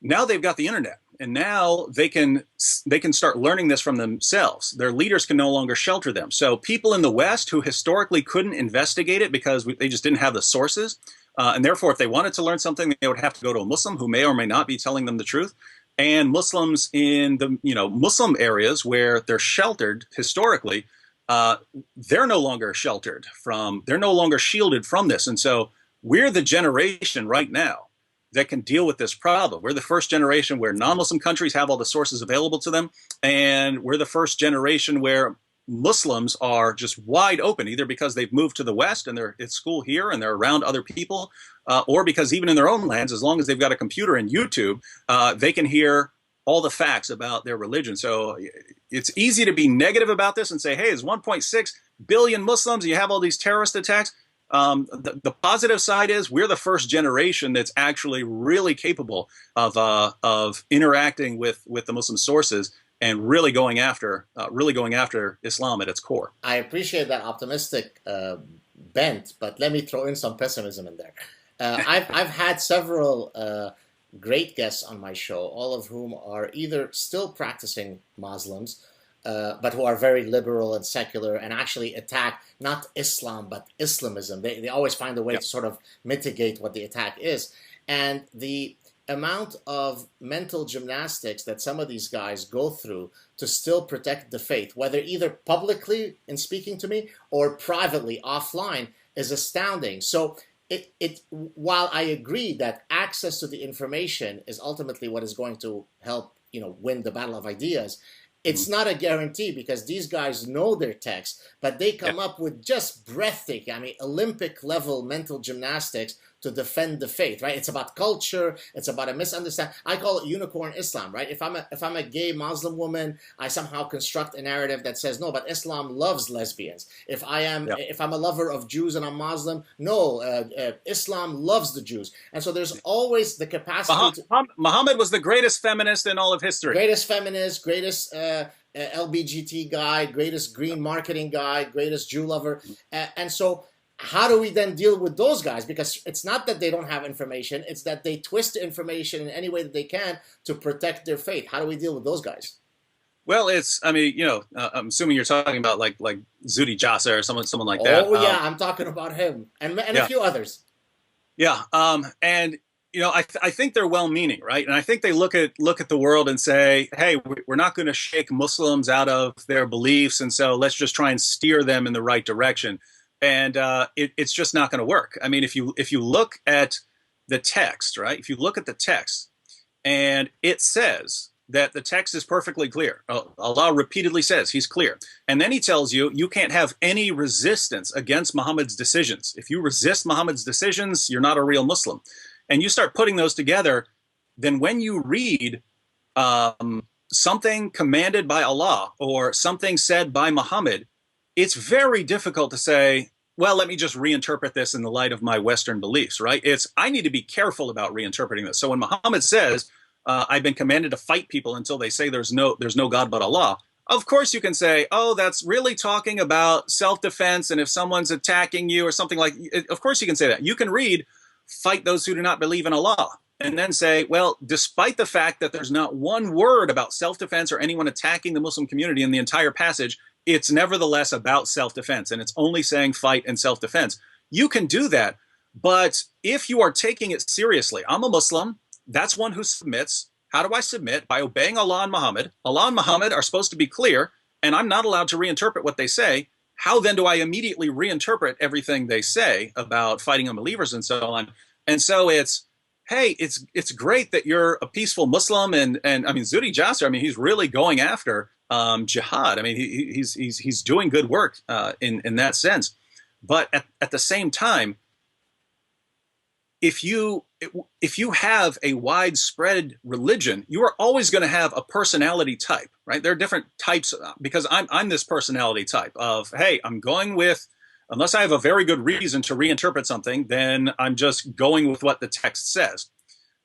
Now they've got the internet, and now they can start learning this from themselves. Their leaders can no longer shelter them. So people in the West who historically couldn't investigate it because they just didn't have the sources, and therefore if they wanted to learn something, they would have to go to a Muslim who may or may not be telling them the truth. And Muslims in the Muslim areas where they're sheltered historically, they're no longer they're no longer shielded from this. And so we're the generation right now that can deal with this problem. We're the first generation where non-Muslim countries have all the sources available to them, and we're the first generation where Muslims are just wide open, either because they've moved to the West and they're at school here and they're around other people, or because even in their own lands, as long as they've got a computer and YouTube, they can hear all the facts about their religion. So it's easy to be negative about this and say, hey, it's 1.6 billion Muslims, and you have all these terrorist attacks. The positive side is we're the first generation that's actually really capable of interacting with the Muslim sources and really going after Islam at its core. I appreciate that optimistic bent, but let me throw in some pessimism in there. I've had several great guests on my show, all of whom are either still practicing Muslims, but who are very liberal and secular and actually attack not Islam, but Islamism. They always find a way to sort of mitigate what the attack is. And the amount of mental gymnastics that some of these guys go through to still protect the faith, whether either publicly in speaking to me or privately offline, is astounding. So while I agree that access to the information is ultimately what is going to help, win the battle of ideas, it's not a guarantee, because these guys know their text, but they come up with just breathtaking, Olympic level mental gymnastics to defend the faith, right? It's about culture. It's about a misunderstanding. I call it unicorn Islam, right? If I'm a gay Muslim woman, I somehow construct a narrative that says, no, but Islam loves lesbians. If I'm a lover of Jews and I'm Muslim, no, Islam loves the Jews. And so there's always the capacity. Muhammad was the greatest feminist in all of history. Greatest feminist, greatest LBGT guy, greatest green marketing guy, greatest Jew lover. And so how do we then deal with those guys? Because it's not that they don't have information, it's that they twist the information in any way that they can to protect their faith. How do we deal with those guys? Well, I'm assuming you're talking about like Zuhdi Jasser or someone like that. Oh yeah, I'm talking about him and a few others. Yeah, and I think they're well-meaning, right? And I think they look at the world and say, hey, we're not going to shake Muslims out of their beliefs, and so let's just try and steer them in the right direction. and it's just not going to work. I mean, if you look at the text, right? If you look at the text, and it says that the text is perfectly clear. Allah repeatedly says he's clear. And then he tells you you can't have any resistance against Muhammad's decisions. If you resist Muhammad's decisions, you're not a real Muslim. And you start putting those together, then when you read something commanded by Allah or something said by Muhammad, it's very difficult to say, well, let me just reinterpret this in the light of my Western beliefs, right? I need to be careful about reinterpreting this. So when Muhammad says, I've been commanded to fight people until they say there's no God but Allah, of course you can say, oh, that's really talking about self-defense, and if someone's attacking you or something like, of course you can say that. You can read, fight those who do not believe in Allah, and then say, well, despite the fact that there's not one word about self-defense or anyone attacking the Muslim community in the entire passage, it's nevertheless about self-defense, and it's only saying fight and self-defense. You can do that, but if you are taking it seriously, I'm a Muslim, that's one who submits. How do I submit? By obeying Allah and Muhammad. Allah and Muhammad are supposed to be clear, and I'm not allowed to reinterpret what they say. How then do I immediately reinterpret everything they say about fighting unbelievers and so on? And so it's, hey, it's great that you're a peaceful Muslim, and I mean, Zuhdi Jasser, I mean, he's really going after jihad. I mean, he's doing good work in that sense. But at the same time, if you have a widespread religion, you are always going to have a personality type, right? There are different types, because I'm this personality type of, hey, I'm going with, unless I have a very good reason to reinterpret something, then I'm just going with what the text says.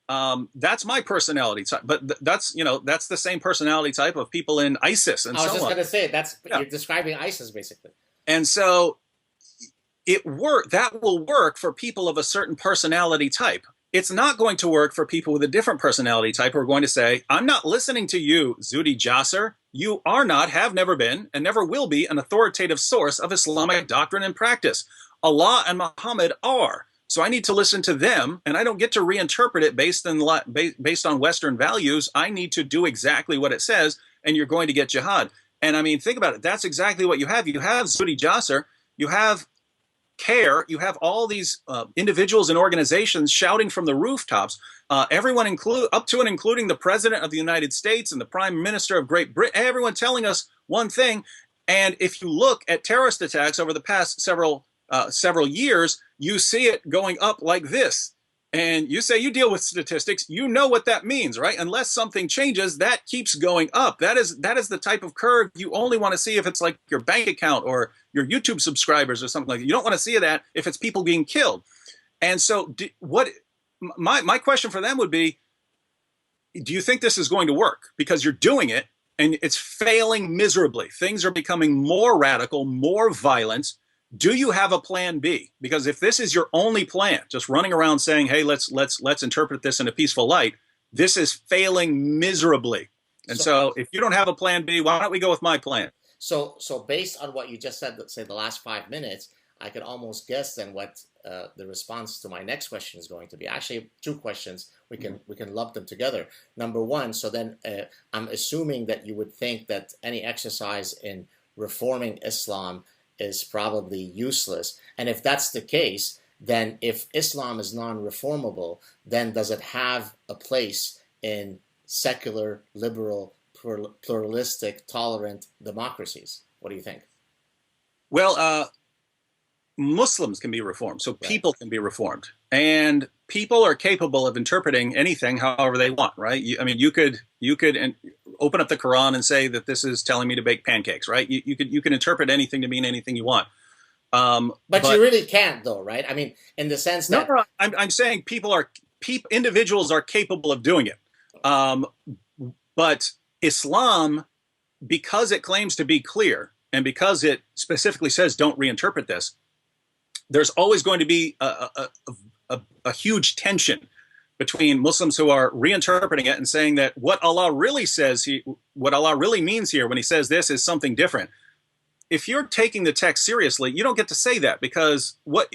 That's my personality type, but that's the same personality type of people in ISIS and so on. I was just going to say, you're describing ISIS basically. And so that will work for people of a certain personality type. It's not going to work for people with a different personality type who are going to say, I'm not listening to you, Zuhdi Jasser. You are not, have never been, and never will be an authoritative source of Islamic doctrine and practice. Allah and Muhammad are. So I need to listen to them, and I don't get to reinterpret it based on Western values. I need to do exactly what it says, and you're going to get jihad. And I mean, think about it. That's exactly what you have. You have Zuhdi Jasser. You have CARE, you have all these individuals and organizations shouting from the rooftops, everyone up to and including the President of the United States and the Prime Minister of Great Britain, everyone telling us one thing. And if you look at terrorist attacks over the past several years, you see it going up like this. And you say you deal with statistics, you know what that means, right? Unless something changes, that keeps going up. That is the type of curve you only want to see if it's like your bank account or your YouTube subscribers or something like that. You don't want to see that if it's people being killed. And so my question for them would be, do you think this is going to work? Because you're doing it and it's failing miserably. Things are becoming more radical, more violent. Do you have a plan B? Because if this is your only plan, just running around saying, hey, let's interpret this in a peaceful light, this is failing miserably. And so if you don't have a plan B, why don't we go with my plan? So based on what you just said, let's say the last 5 minutes, I could almost guess then what the response to my next question is going to be. Actually, 2 questions. We can lump them together. Number one, so then I'm assuming that you would think that any exercise in reforming Islam is probably useless. And if that's the case, then if Islam is non-reformable, then does it have a place in secular, liberal, pluralistic, tolerant democracies? What do you think? Well, Muslims can be reformed, so people can be reformed, and people are capable of interpreting anything however they want, right? You could open up the Quran and say that this is telling me to bake pancakes, right? You can interpret anything to mean anything you want. But you really can't, though, right? I mean, in the sense that I'm saying individuals are capable of doing it, but Islam, because it claims to be clear and because it specifically says don't reinterpret this, there's always going to be a huge tension between Muslims who are reinterpreting it and saying that what Allah really says, what Allah really means here when he says this is something different. If you're taking the text seriously, you don't get to say that, because what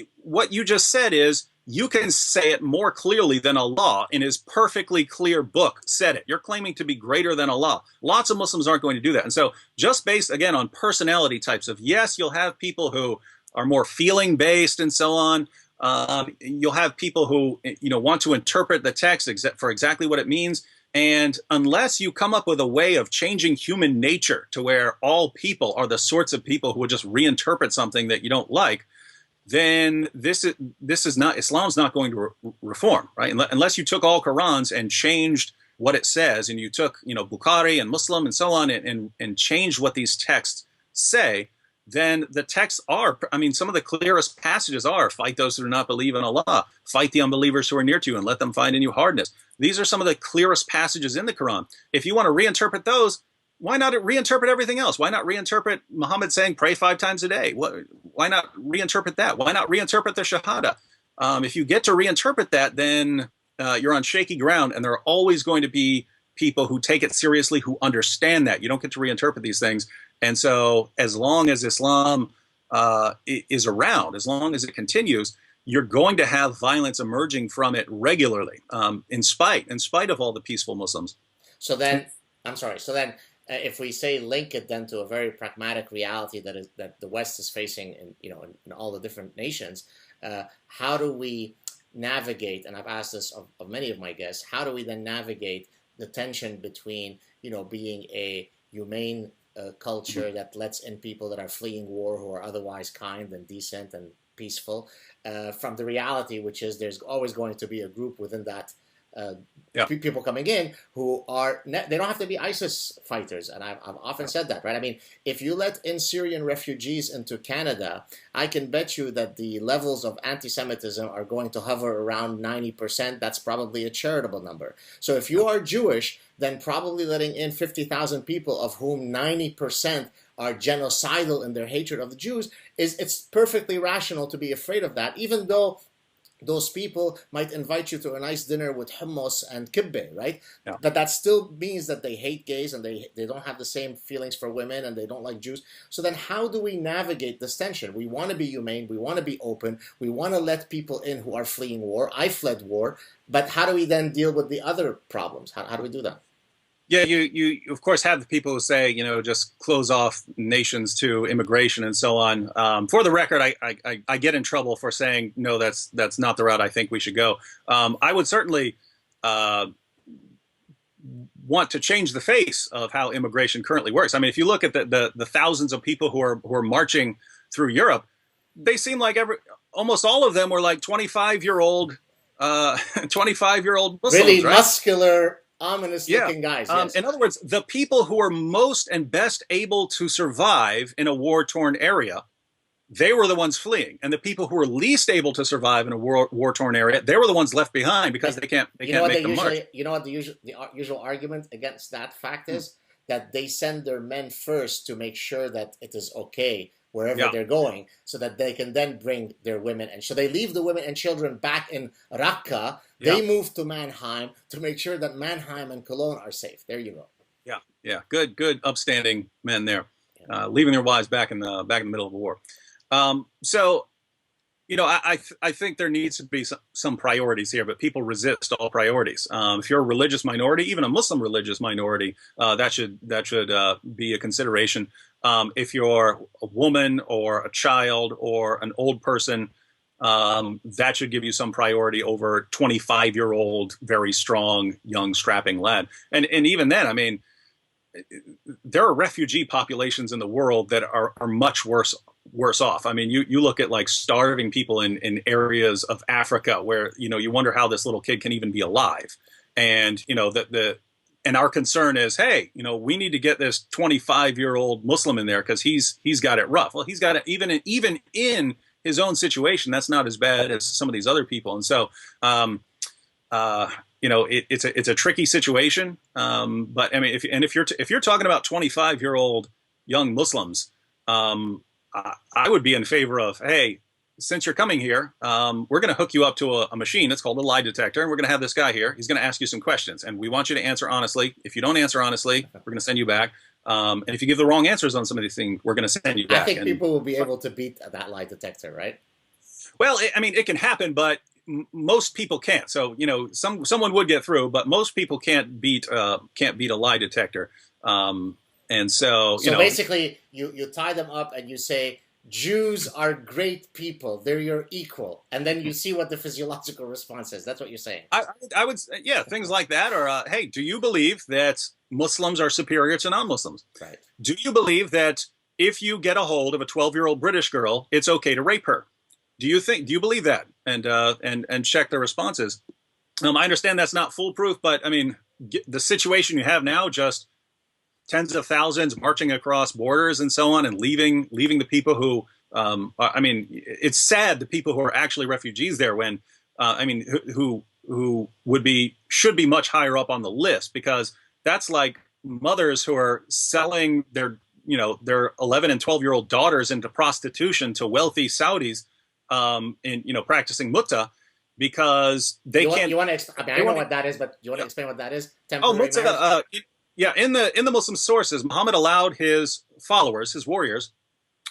you just said is you can say it more clearly than Allah in his perfectly clear book said it. You're claiming to be greater than Allah. Lots of Muslims aren't going to do that. And so just based, again, on personality types of, yes, you'll have people who are more feeling based and so on. You'll have people who want to interpret the text for exactly what it means. And unless you come up with a way of changing human nature to where all people are the sorts of people who would just reinterpret something that you don't like, then this is not, Islam's not going to reform, right? Unless you took all Qurans and changed what it says, and you took, Bukhari and Muslim and so on, and changed what these texts say, then the texts are, some of the clearest passages are, fight those who do not believe in Allah, fight the unbelievers who are near to you, and let them find in you hardness. These are some of the clearest passages in the Quran. If you want to reinterpret those, why not reinterpret everything else? Why not reinterpret Muhammad saying pray 5 times a day? Why not reinterpret that? Why not reinterpret the Shahada? If you get to reinterpret that, then you're on shaky ground, and there are always going to be people who take it seriously, who understand that. You don't get to reinterpret these things. And so as long as Islam is around, as long as it continues, you're going to have violence emerging from it regularly, in spite of all the peaceful Muslims. So then, if we say link it then to a very pragmatic reality that the West is facing in all the different nations, how do we navigate, and I've asked this of many of my guests, how do we then navigate the tension between, being a humane culture that lets in people that are fleeing war who are otherwise kind and decent and peaceful, from the reality, which is there's always going to be a group within that people coming in who are, they don't have to be ISIS fighters. And I've often said that, right? If you let in Syrian refugees into Canada, I can bet you that the levels of anti-Semitism are going to hover around 90%. That's probably a charitable number. So if you are Jewish, then probably letting in 50,000 people, of whom 90% are genocidal in their hatred of the Jews, it's perfectly rational to be afraid of that, even though those people might invite you to a nice dinner with hummus and kibbeh, right? Yeah. But that still means that they hate gays, and they don't have the same feelings for women, and they don't like Jews. So then how do we navigate this tension? We want to be humane, we want to be open, we want to let people in who are fleeing war. I fled war, but how do we then deal with the other problems? How do we do that? Yeah, you of course have the people who say, just close off nations to immigration and so on. For the record, I get in trouble for saying, no, that's not the route I think we should go. I would certainly want to change the face of how immigration currently works. If you look at the thousands of people who are marching through Europe, they seem like almost all of them were like 25-year-old Muslims, really right? Muscular, ominous looking guys. Yes. In other words, the people who are most and best able to survive in a war-torn area, they were the ones fleeing. And the people who were least able to survive in a war-torn area, they were the ones left behind because they can't make the march. You know what the usual argument against that fact is? That they send their men first to make sure that it is okay wherever they're going, so that they can then bring their women. And so they leave the women and children back in Raqqa. They move to Mannheim to make sure that Mannheim and Cologne are safe. There you go. Yeah. Good, upstanding men there, leaving their wives back in the middle of the war. So, I think there needs to be some priorities here, but people resist all priorities. If you're a religious minority, even a Muslim religious minority, that should be a consideration. If you're a woman or a child or an old person, that should give you some priority over 25-year-old, very strong, young, strapping lad. And even then, there are refugee populations in the world that are much worse off. You look at like starving people in areas of Africa where, you wonder how this little kid can even be alive. And, and our concern is, hey, we need to get this 25-year-old Muslim in there because he's got it rough. Well, he's got it even in his own situation. That's not as bad as some of these other people. And so, it's a tricky situation. But if you're talking about 25-year-old young Muslims, I would be in favor of, hey, since you're coming here, we're going to hook you up to a machine. It's called a lie detector. And we're going to have this guy here. He's going to ask you some questions. And we want you to answer honestly. If you don't answer honestly, we're going to send you back. And if you give the wrong answers on some of these things, we're going to send you back. I think people will be able to beat that lie detector, right? Well, it can happen, but most people can't. So, someone would get through, but most people can't beat a lie detector. And so, basically, you tie them up and you say, Jews are great people. They're your equal. And then you see what the physiological response is. That's what you're saying. I would, yeah, things like that. Or, hey, do you believe that Muslims are superior to non-Muslims? Right. Do you believe that if you get a hold of a 12-year-old British girl, it's okay to rape her? Do you believe that? And check their responses. I understand that's not foolproof, but I mean, the situation you have now, just tens of thousands marching across borders and so on, and leaving the people who, I mean, it's sad the people who are actually refugees there, when, I mean, who should be much higher up on the list, because that's like mothers who are selling their 11 and 12-year-old daughters into prostitution to wealthy Saudis, practicing mutta, because they can't. You want to? I mean, I know what that is, but you want to explain what that is? Temporary mutta. Yeah, in the Muslim sources, Muhammad allowed his followers, his warriors,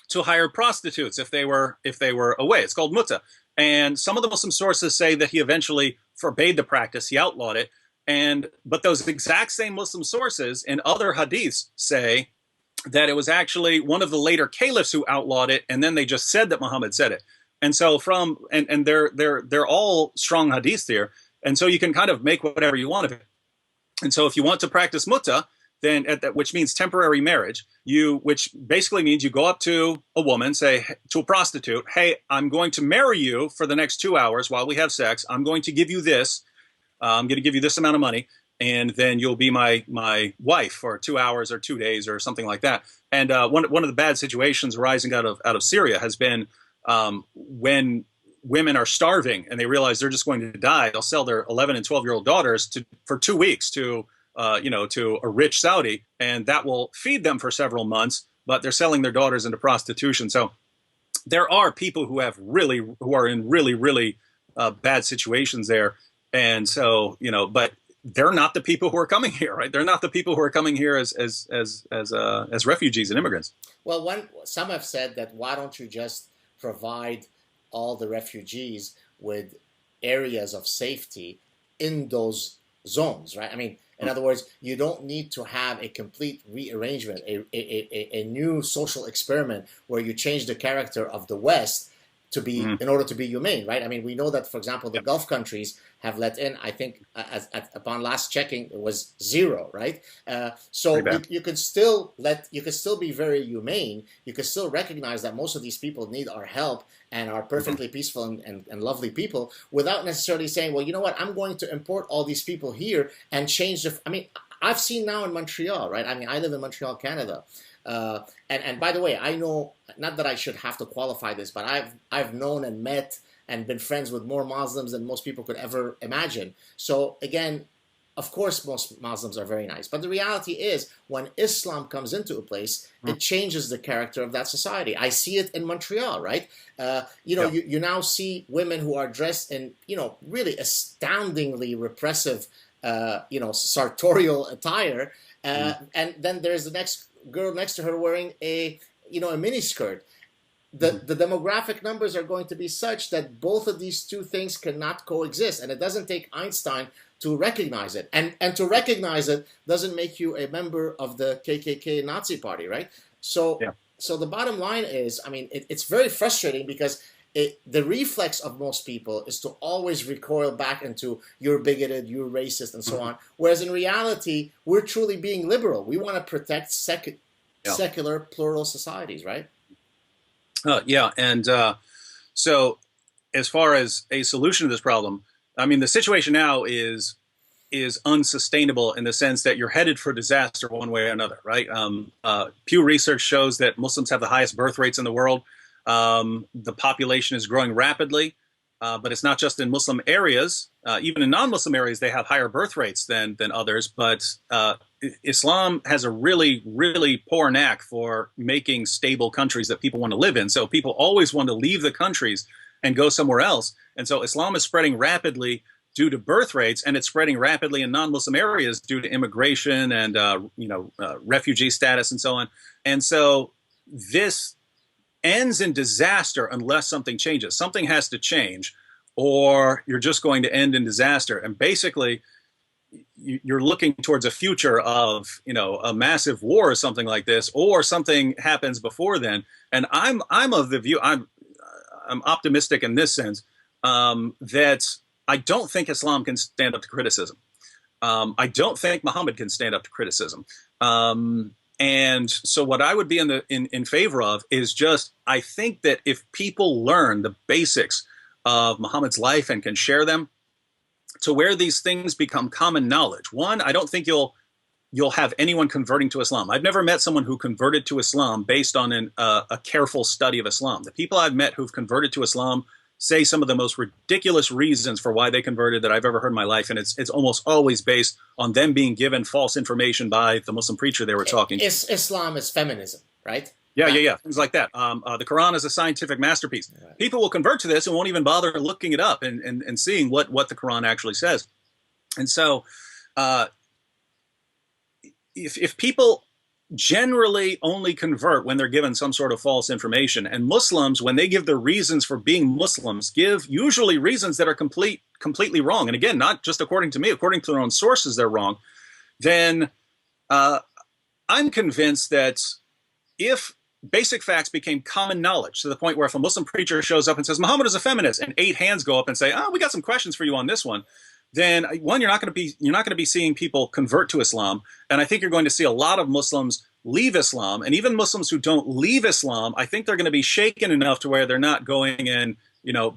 to hire prostitutes if they were away. It's called mutta. And some of the Muslim sources say that he eventually forbade the practice, he outlawed it. But those exact same Muslim sources in other hadiths say that it was actually one of the later caliphs who outlawed it, and then they just said that Muhammad said it. And so they're all strong hadiths here, and so you can kind of make whatever you want of it. And so if you want to practice mutta, then which means temporary marriage, which basically means you go up to a woman, say to a prostitute, hey, I'm going to marry you for the next 2 hours while we have sex. I'm going to give you this. I'm going to give you this amount of money, and then you'll be my wife for 2 hours or 2 days or something like that. And one of the bad situations arising out of Syria has been when women are starving and they realize they're just going to die, they'll sell their 11 and 12-year-old daughters for 2 weeks to a rich Saudi, and that will feed them for several months, but they're selling their daughters into prostitution. So there are people who are in really bad situations there. And so, but they're not the people who are coming here, right? They're not the people who are coming here as refugees and immigrants. Well, some have said that why don't you just provide all the refugees with areas of safety in those zones, right? I mean, in other words, you don't need to have a complete rearrangement, a new social experiment where you change the character of the West to be in order to be humane, right? I mean, we know that, for example, the Gulf countries have let in, I think, upon last checking, it was 0, right? So you could still be very humane. You could still recognize that most of these people need our help and are perfectly peaceful and lovely people, without necessarily saying, well, you know what, I'm going to import all these people here and change the. I mean, I've seen now in Montreal, right? I mean, I live in Montreal, Canada. And by the way, I know, not that I should have to qualify this, but I've known and met and been friends with more Muslims than most people could ever imagine. So again, of course, most Muslims are very nice. But the reality is, when Islam comes into a place, it changes the character of that society. I see it in Montreal, right? You now see women who are dressed in, really astoundingly repressive, sartorial attire. And then there's the next girl next to her wearing a miniskirt. The demographic numbers are going to be such that both of these two things cannot coexist, and it doesn't take Einstein to recognize it. And to recognize it doesn't make you a member of the KKK Nazi party, right? So the bottom line is, I mean, it's very frustrating because the reflex of most people is to always recoil back into you're bigoted, you're racist, and so on. Whereas in reality, we're truly being liberal. We want to protect secular, plural societies, right? So as far as a solution to this problem, I mean, the situation now is unsustainable in the sense that you're headed for disaster one way or another, right? Pew Research shows that Muslims have the highest birth rates in the world. The population is growing rapidly, but it's not just in Muslim areas. Even in non-Muslim areas, they have higher birth rates than others. But Islam has a really, really poor knack for making stable countries that people want to live in. So people always want to leave the countries and go somewhere else. And so Islam is spreading rapidly due to birth rates, and it's spreading rapidly in non-Muslim areas due to immigration and refugee status and so on. And so this ends in disaster unless something changes. Something has to change, or you're just going to end in disaster. And basically, you're looking towards a future of, a massive war or something like this, or something happens before then. And I'm of the view, I'm optimistic in this sense, that I don't think Islam can stand up to criticism. I don't think Muhammad can stand up to criticism. And so what I would be in favor of is just, I think that if people learn the basics of Muhammad's life and can share them to where these things become common knowledge. One, I don't think you'll have anyone converting to Islam. I've never met someone who converted to Islam based on a careful study of Islam. The people I've met who've converted to Islam say some of the most ridiculous reasons for why they converted that I've ever heard in my life, and it's almost always based on them being given false information by the Muslim preacher they were talking to. Islam is feminism, right? Yeah, things like that. The Quran is a scientific masterpiece. Right. People will convert to this and won't even bother looking it up and seeing what the Quran actually says. And so, if people generally only convert when they're given some sort of false information, and Muslims, when they give their reasons for being Muslims, give usually reasons that are completely wrong. And again, not just according to me, according to their own sources, they're wrong. Then I'm convinced that if basic facts became common knowledge to the point where if a Muslim preacher shows up and says, Muhammad is a feminist, and 8 hands go up and say, we got some questions for you on this one, then one, you're not going to be seeing people convert to Islam. And I think you're going to see a lot of Muslims leave Islam. And even Muslims who don't leave Islam, I think they're going to be shaken enough to where they're not going and,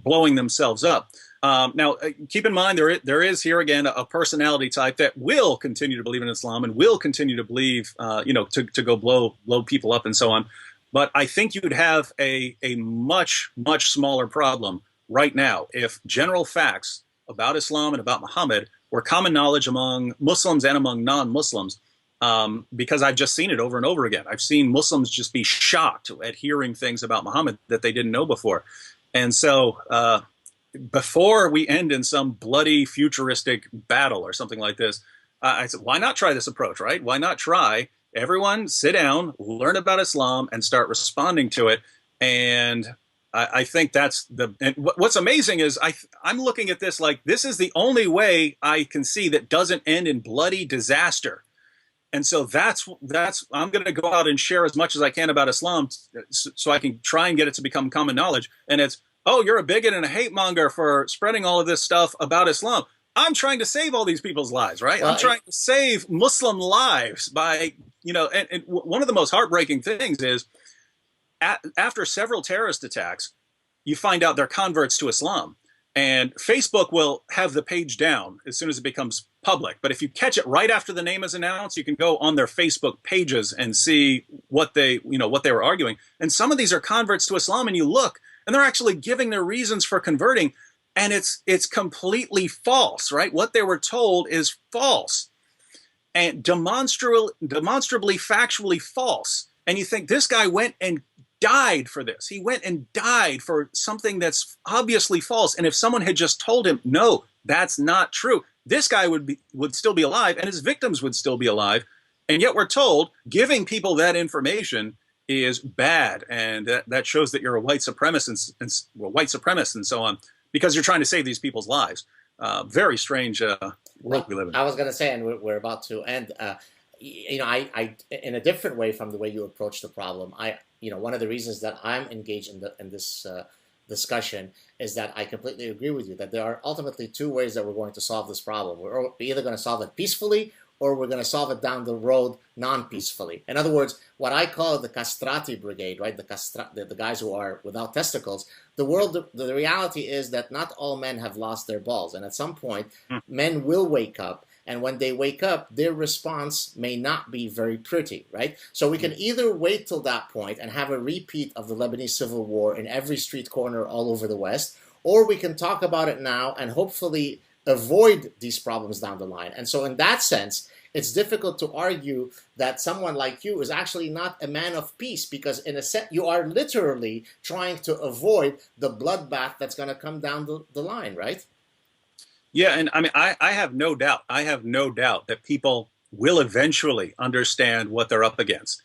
blowing themselves up. Now, keep in mind, there is here again a personality type that will continue to believe in Islam and will continue to believe, to go blow people up and so on. But I think you'd have a much, much smaller problem right now if general facts about Islam and about Muhammad were common knowledge among Muslims and among non-Muslims, because I've just seen it over and over again. I've seen Muslims just be shocked at hearing things about Muhammad that they didn't know before. And so before we end in some bloody futuristic battle or something like this, I said, why not try this approach, right? Why not try everyone sit down, learn about Islam, and start responding to it? And I think that's and what's amazing is I'm looking at this like this is the only way I can see that doesn't end in bloody disaster. And so that's I'm going to go out and share as much as I can about Islam so I can try and get it to become common knowledge. And it's, you're a bigot and a hate monger for spreading all of this stuff about Islam. I'm trying to save all these people's lives, right? Well, I'm trying to save Muslim lives by, and one of the most heartbreaking things is after several terrorist attacks, you find out they're converts to Islam. And Facebook will have the page down as soon as it becomes public. But if you catch it right after the name is announced, you can go on their Facebook pages and see what they were arguing. And some of these are converts to Islam, and you look, and they're actually giving their reasons for converting, and it's completely false, right? What they were told is false and demonstrably factually false. And you think this guy went and died for this. He went and died for something that's obviously false. And if someone had just told him, no, that's not true, this guy would still be alive and his victims would still be alive. And yet we're told giving people that information is bad. And that shows that you're a white supremacist and so on, because you're trying to save these people's lives. Very strange world we live in. I was going to say, and we're about to end, I in a different way from the way you approach the problem, one of the reasons that I'm engaged in this discussion is that I completely agree with you that there are ultimately 2 ways that we're going to solve this problem. We're either going to solve it peacefully or we're going to solve it down the road non-peacefully. In other words, what I call the castrati brigade, right? The guys who are without testicles. The reality is that not all men have lost their balls, and at some point, men will wake up. And when they wake up, their response may not be very pretty, right? So we can either wait till that point and have a repeat of the Lebanese Civil War in every street corner all over the West, or we can talk about it now and hopefully avoid these problems down the line. And so in that sense, it's difficult to argue that someone like you is actually not a man of peace, because in a sense, you are literally trying to avoid the bloodbath that's going to come down the line, right? Yeah, and I mean, I have no doubt. I have no doubt that people will eventually understand what they're up against.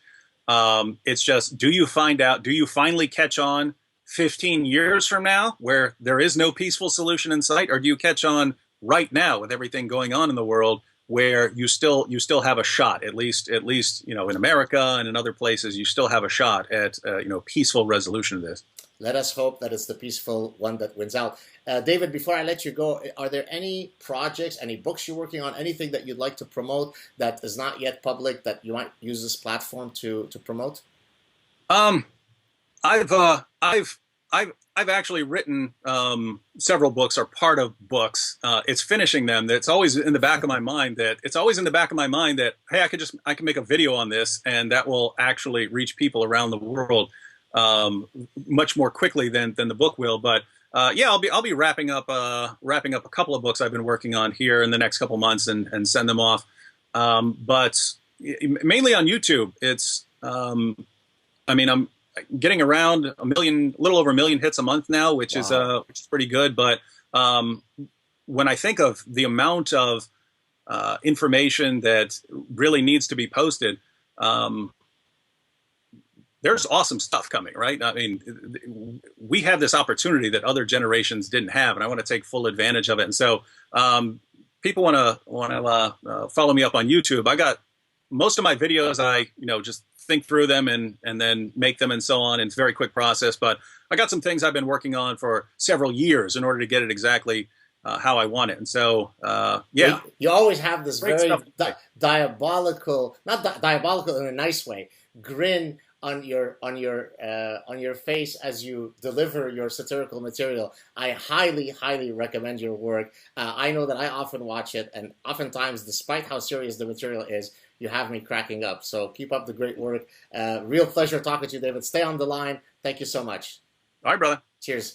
It's just, do you finally catch on 15 years from now where there is no peaceful solution in sight? Or do you catch on right now with everything going on in the world where you still have a shot, at least in America and in other places, you still have a shot at peaceful resolution of this. Let us hope that it's the peaceful one that wins out. David, before I let you go, are there any projects, any books you're working on, anything that you'd like to promote that is not yet public that you might use this platform to promote? I've actually written several books or part of books. It's finishing them. It's always in the back of my mind that hey, I can make a video on this and that will actually reach people around the world much more quickly than the book will. But yeah, I'll be wrapping up a couple of books I've been working on here in the next couple months and send them off. But mainly on YouTube. It's I'm getting around a little over a million hits a month now, which is pretty good. But when I think of the amount of information that really needs to be posted, there's awesome stuff coming, right? I mean, we have this opportunity that other generations didn't have, and I want to take full advantage of it. And so, people want to follow me up on YouTube. I got most of my videos. I just think through them and then make them and so on. And it's a very quick process, but I got some things I've been working on for several years in order to get it exactly how I want it. And so, yeah. You always have this very diabolical, not diabolical in a nice way, grin on your face as you deliver your satirical material. I highly recommend your work. I know that I often watch it, and oftentimes, despite how serious the material is, you have me cracking up. So keep up the great work. Real pleasure talking to you, David. Stay on the line. Thank you so much. All right, brother. Cheers.